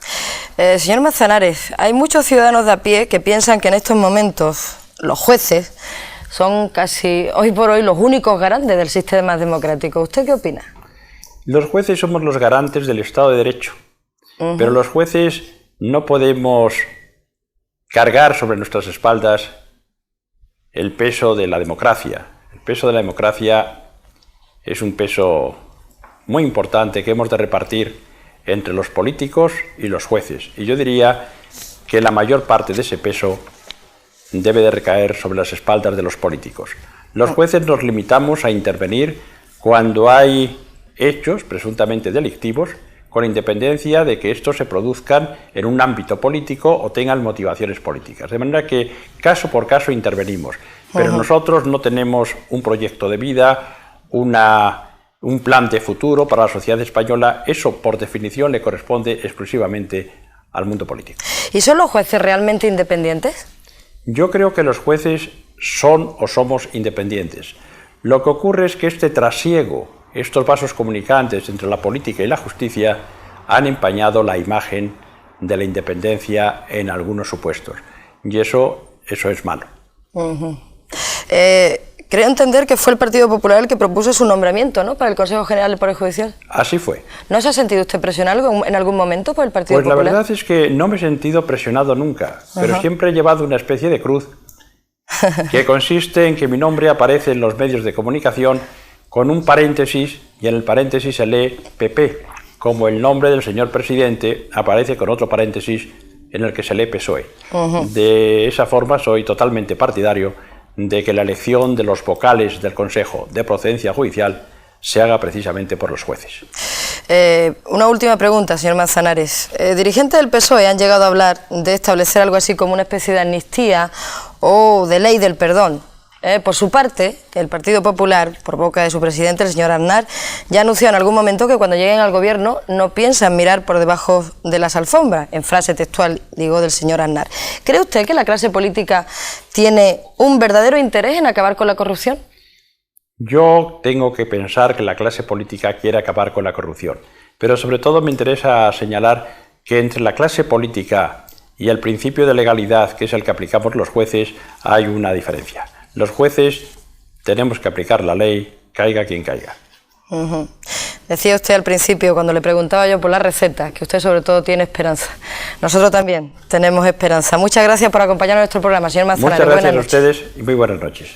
Señor Manzanares, hay muchos ciudadanos de a pie que piensan que en estos momentos los jueces son casi hoy por hoy los únicos garantes del sistema democrático. ¿Usted qué opina? Los jueces somos los garantes del Estado de Derecho, pero los jueces no podemos cargar sobre nuestras espaldas el peso de la democracia. El peso de la democracia es un peso muy importante que hemos de repartir entre los políticos y los jueces. Y yo diría que la mayor parte de ese peso debe de recaer sobre las espaldas de los políticos. Los jueces nos limitamos a intervenir cuando hay hechos presuntamente delictivos, con independencia de que estos se produzcan en un ámbito político o tengan motivaciones políticas. De manera que caso por caso intervenimos, pero nosotros no tenemos un proyecto de vida, un plan de futuro para la sociedad española. Eso, por definición, le corresponde exclusivamente al mundo político. ¿Y son los jueces realmente independientes? Yo creo que los jueces son o somos independientes. Lo que ocurre es que este trasiego, estos vasos comunicantes entre la política y la justicia, han empañado la imagen de la independencia en algunos supuestos. Y eso es malo. Creo entender que fue el Partido Popular el que propuso su nombramiento, ¿no?, para el Consejo General del Poder Judicial. Así fue. ¿No se ha sentido usted presionado en algún momento por el Partido Popular? Pues la verdad es que no me he sentido presionado nunca, pero siempre he llevado una especie de cruz que consiste en que mi nombre aparece en los medios de comunicación con un paréntesis y en el paréntesis se lee PP, como el nombre del señor presidente aparece con otro paréntesis en el que se lee PSOE. De esa forma soy totalmente partidario de que la elección de los vocales del Consejo de Procedencia Judicial se haga precisamente por los jueces. Una última pregunta, señor Manzanares. Dirigentes del PSOE han llegado a hablar de establecer algo así como una especie de amnistía o de ley del perdón. Por su parte, el Partido Popular, por boca de su presidente, el señor Aznar, ya anunció en algún momento que cuando lleguen al gobierno no piensan mirar por debajo de las alfombras, en frase textual, digo, del señor Aznar. ¿Cree usted que la clase política tiene un verdadero interés en acabar con la corrupción? Yo tengo que pensar que la clase política quiere acabar con la corrupción, pero sobre todo me interesa señalar que entre la clase política y el principio de legalidad, que es el que aplicamos los jueces, hay una diferencia. Los jueces tenemos que aplicar la ley, caiga quien caiga. Decía usted al principio, cuando le preguntaba yo por la receta, que usted sobre todo tiene esperanza. Nosotros también tenemos esperanza. Muchas gracias por acompañarnos en nuestro programa, señor Manzanares. Muchas gracias a ustedes y muy buenas noches.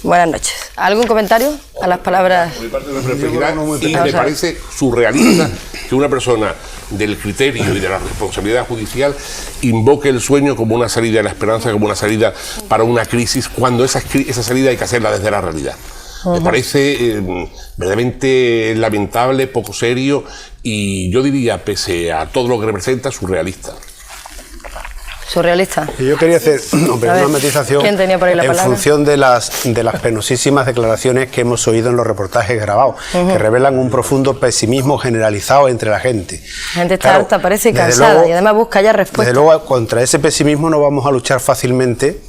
Buenas noches. ¿Algún comentario a las palabras? Por mi parte me preferirá y me parece surrealista que una persona del criterio y de la responsabilidad judicial invoque el sueño como una salida, la esperanza como una salida para una crisis, cuando esa salida hay que hacerla desde la realidad. Me parece verdaderamente lamentable, poco serio y yo diría, pese a todo lo que representa, surrealista. Surrealista. Yo quería hacer una matización en función de las penosísimas declaraciones que hemos oído en los reportajes grabados, que revelan un profundo pesimismo generalizado entre la gente. La gente está harta, parece, y cansada, luego, y además busca ya respuestas. Desde luego, contra ese pesimismo no vamos a luchar fácilmente,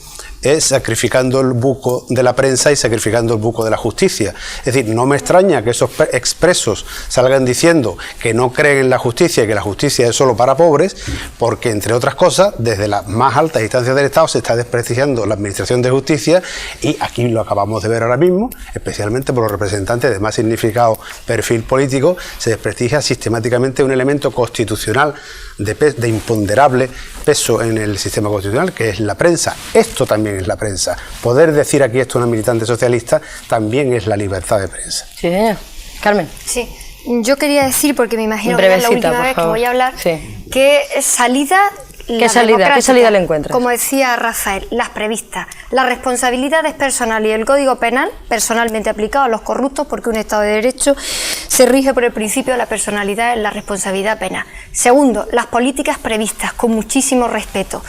es sacrificando el buco de la prensa y sacrificando el buco de la justicia. Es decir, no me extraña que esos expresos salgan diciendo que no creen en la justicia y que la justicia es solo para pobres, porque, entre otras cosas, desde las más altas instancias del Estado se está desprestigiando la administración de justicia y aquí lo acabamos de ver ahora mismo, especialmente por los representantes de más significado perfil político, se desprestigia sistemáticamente un elemento constitucional de imponderable peso en el sistema constitucional, que es la prensa. Esto también es la prensa. Poder decir aquí esto a una militante socialista también es la libertad de prensa. Sí, señor. Carmen. Sí, yo quería decir, porque me imagino que es la última vez que voy a hablar, que salida... ¿Qué salida le encuentra? Como decía Rafael, las previstas. La responsabilidad es personal y el Código Penal, personalmente aplicado a los corruptos, porque un Estado de Derecho se rige por el principio de la personalidad en la responsabilidad penal. Segundo, las políticas previstas, con muchísimo respeto.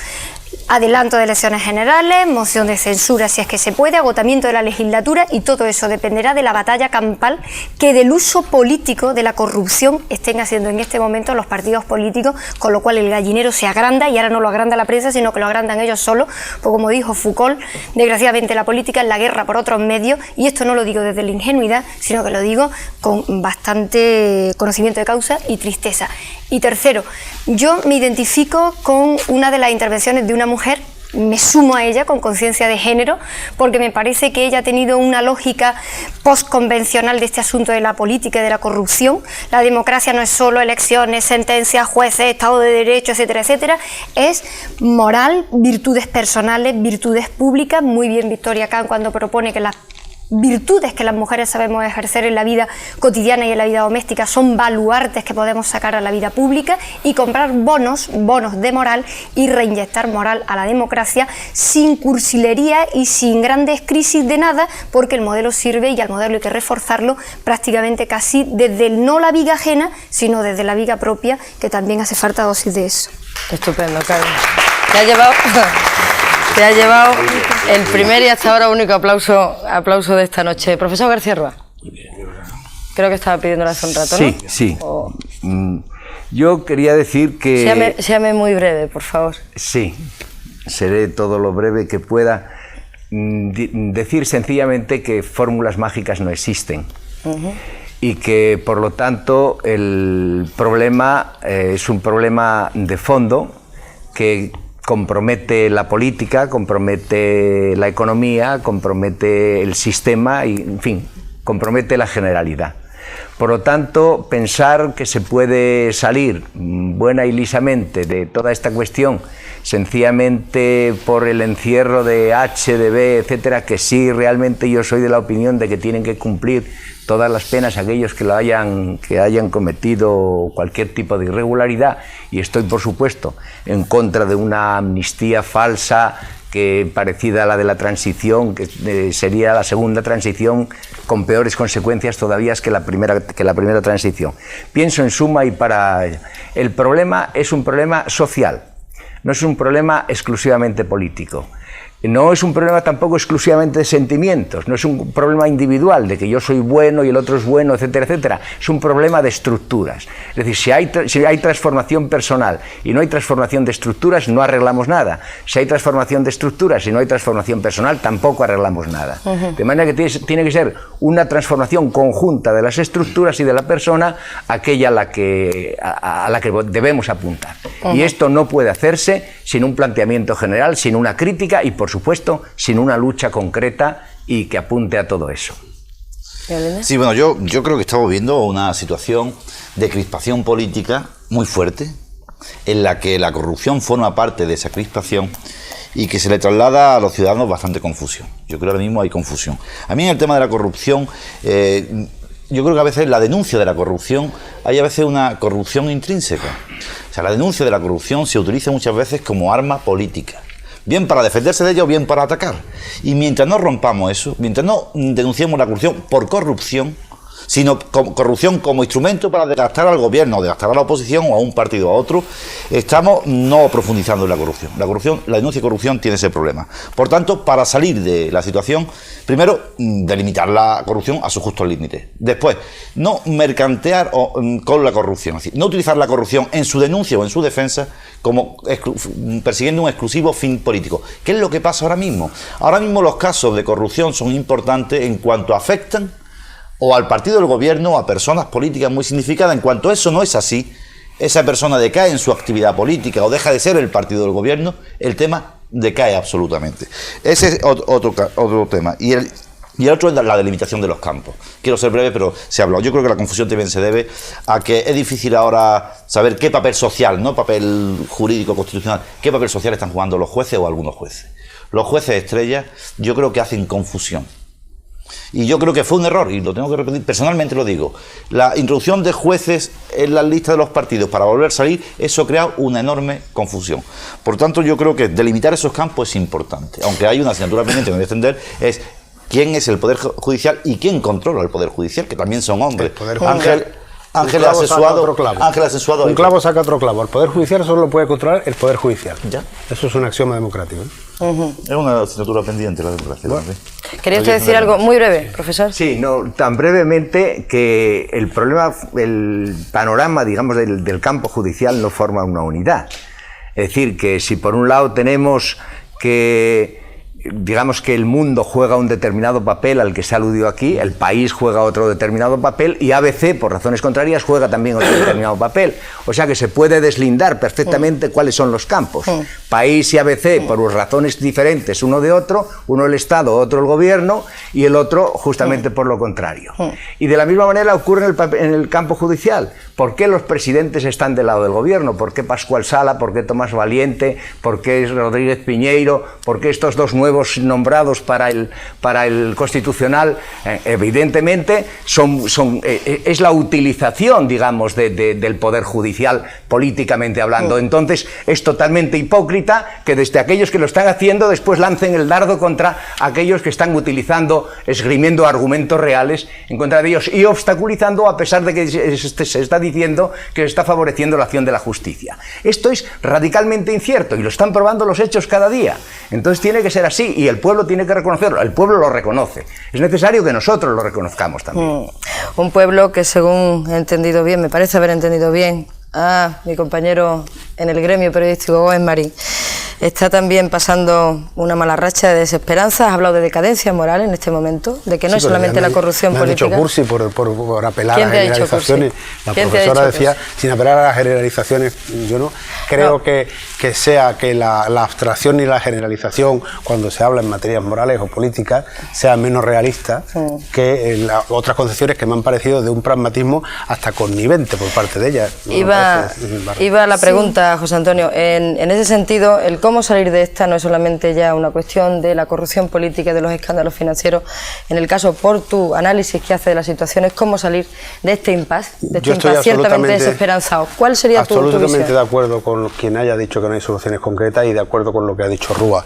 Adelanto de elecciones generales, moción de censura si es que se puede, agotamiento de la legislatura, y todo eso dependerá de la batalla campal que del uso político de la corrupción estén haciendo en este momento los partidos políticos, con lo cual el gallinero se agranda y ahora no lo agranda la prensa, sino que lo agrandan ellos solos, pues como dijo Foucault, desgraciadamente la política es la guerra por otros medios, y esto no lo digo desde la ingenuidad, sino que lo digo con bastante conocimiento de causa y tristeza. Y tercero, yo me identifico con una de las intervenciones de una mujer, me sumo a ella con conciencia de género, porque me parece que ella ha tenido una lógica postconvencional de este asunto de la política y de la corrupción. La democracia no es solo elecciones, sentencias, jueces, Estado de Derecho, etcétera, etcétera. Es moral, virtudes personales, virtudes públicas. Muy bien Victoria Kant cuando propone que las virtudes que las mujeres sabemos ejercer en la vida cotidiana y en la vida doméstica son baluartes que podemos sacar a la vida pública, y comprar bonos de moral y reinyectar moral a la democracia sin cursilería y sin grandes crisis de nada, porque el modelo sirve y al modelo hay que reforzarlo prácticamente casi desde no la viga ajena, sino desde la viga propia, que también hace falta dosis de eso. Estupendo, Carmen. Te ha llevado el primer y hasta ahora único aplauso de esta noche. Profesor García Rúa. Creo que estaba pidiéndolo hace un rato, ¿no? Sí. Yo quería decir que... Séame muy breve, por favor. Sí, seré todo lo breve que pueda. Decir sencillamente que fórmulas mágicas no existen. y que por lo tanto el problema es un problema de fondo que compromete la política, compromete la economía, compromete el sistema y, en fin, compromete la generalidad. Por lo tanto, pensar que se puede salir buena y lisamente de toda esta cuestión sencillamente por el encierro de H, de B, etcétera, que sí, realmente yo soy de la opinión de que tienen que cumplir todas las penas aquellos que hayan cometido cualquier tipo de irregularidad, y estoy, por supuesto, en contra de una amnistía falsa que parecida a la de la transición, que sería la segunda transición con peores consecuencias todavía que la primera transición. Pienso en suma y para el problema es un problema social, no es un problema exclusivamente político. No es un problema tampoco exclusivamente de sentimientos, no es un problema individual de que yo soy bueno y el otro es bueno, etcétera, etcétera. Es un problema de estructuras. Es decir, si hay transformación personal y no hay transformación de estructuras, no arreglamos nada. Si hay transformación de estructuras y no hay transformación personal, tampoco arreglamos nada. De manera que tiene que ser una transformación conjunta de las estructuras y de la persona aquella a la que debemos apuntar. Y esto no puede hacerse sin un planteamiento general, sin una crítica y, por supuesto, sin una lucha concreta y que apunte a todo eso. Sí, bueno, yo creo que estamos viendo una situación de crispación política muy fuerte, en la que la corrupción forma parte de esa crispación y que se le traslada a los ciudadanos bastante confusión. Yo creo que ahora mismo hay confusión. A mí en el tema de la corrupción, yo creo que a veces la denuncia de la corrupción, hay a veces una corrupción intrínseca. O sea, la denuncia de la corrupción se utiliza muchas veces como arma política, bien para defenderse de ella o bien para atacar. Y mientras no rompamos eso, mientras no denunciemos la corrupción por corrupción, sino corrupción como instrumento para desgastar al gobierno, desgastar a la oposición o a un partido o a otro, estamos no profundizando en la corrupción. La denuncia de corrupción tiene ese problema. Por tanto, para salir de la situación, primero, delimitar la corrupción a sus justos límites. Después, no mercantear con la corrupción, es decir, no utilizar la corrupción en su denuncia o en su defensa como persiguiendo un exclusivo fin político. ¿Qué es lo que pasa ahora mismo? Ahora mismo los casos de corrupción son importantes en cuanto afectan o al partido del gobierno o a personas políticas muy significadas. En cuanto eso no es así, esa persona decae en su actividad política o deja de ser el partido del gobierno, el tema decae absolutamente. Ese es otro tema. Y el otro es la delimitación de los campos. Quiero ser breve, pero se ha hablado. Yo creo que la confusión también se debe a que es difícil ahora saber qué papel social, no papel jurídico constitucional, qué papel social están jugando los jueces o algunos jueces. Los jueces estrellas yo creo que hacen confusión. Y yo creo que fue un error, y lo tengo que repetir, personalmente lo digo. La introducción de jueces en las listas de los partidos para volver a salir, eso crea una enorme confusión. Por tanto, yo creo que delimitar esos campos es importante. Aunque hay una asignatura pendiente que me voy a extender, es quién es el Poder Judicial y quién controla el Poder Judicial, que también son hombres. Ángel Asensuado. Un clavo saca otro clavo. El Poder Judicial solo lo puede controlar el Poder Judicial. ¿Ya? Eso es un axioma democrático. Es una asignatura pendiente la democracia. Bueno. ¿Quería usted decir algo muy breve, profesor? Sí, no, tan brevemente que el problema, el panorama, digamos, del campo judicial no forma una unidad. Es decir, que si por un lado tenemos que digamos que el mundo juega un determinado papel al que se aludió aquí, el país juega otro determinado papel y ABC, por razones contrarias, juega también otro determinado papel. O sea que se puede deslindar perfectamente cuáles son los campos. País y ABC, por razones diferentes uno de otro, uno el Estado, otro el gobierno y el otro justamente por lo contrario. Y de la misma manera ocurre en el campo judicial. ¿Por qué los presidentes están del lado del gobierno? ¿Por qué Pascual Sala? ¿Por qué Tomás Valiente? ¿Por qué Rodríguez Piñeiro? ¿Por qué estos dos nuevos nombrados para el Constitucional? Evidentemente es la utilización, digamos, del Poder Judicial políticamente hablando. Entonces es totalmente hipócrita que desde aquellos que lo están haciendo después lancen el dardo contra aquellos que están utilizando, esgrimiendo argumentos reales en contra de ellos y obstaculizando, a pesar de que se está diciendo que se está favoreciendo la acción de la justicia. Esto es radicalmente incierto y lo están probando los hechos cada día. Entonces tiene que ser así y el pueblo tiene que reconocerlo. El pueblo lo reconoce. Es necesario que nosotros lo reconozcamos también. Un pueblo que, según he entendido bien, me parece haber entendido bien a mi compañero en el gremio periodístico Gómez Marín, está también pasando una mala racha de desesperanza. Has hablado de decadencia moral en este momento, de que no es solamente la corrupción política. Me han dicho Cursi por apelar a generalizaciones. La profesora decía, sin apelar a las generalizaciones, yo no creo que sea que la abstracción y la generalización, cuando se habla en materias morales o políticas, sea menos realista que otras concepciones que me han parecido de un pragmatismo hasta connivente por parte de ellas. Iba la pregunta, José Antonio. En ese sentido, el cómo salir de esta no es solamente ya una cuestión de la corrupción política y de los escándalos financieros. En el caso, por tu análisis que hace de la situación, es cómo salir de este impasse, ciertamente desesperanzado. ¿Cuál sería tu visión? Absolutamente de acuerdo con quien haya dicho que no hay soluciones concretas y de acuerdo con lo que ha dicho Rúa.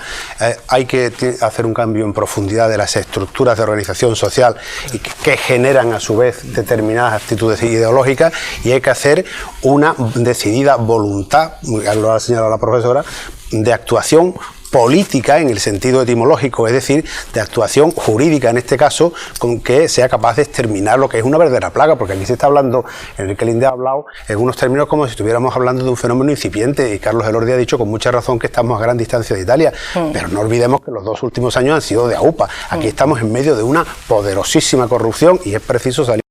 Hay que hacer un cambio en profundidad de las estructuras de organización social y que generan a su vez determinadas actitudes ideológicas, y hay que hacer una decidida voluntad, lo ha señalado la profesora, de actuación política en el sentido etimológico, es decir, de actuación jurídica en este caso, con que sea capaz de exterminar lo que es una verdadera plaga, porque aquí se está hablando, Enrique Linde ha hablado en unos términos como si estuviéramos hablando de un fenómeno incipiente, y Carlos Elordi ha dicho con mucha razón que estamos a gran distancia de Italia, pero no olvidemos que los 2 últimos años han sido de AUPA. Aquí estamos en medio de una poderosísima corrupción y es preciso salir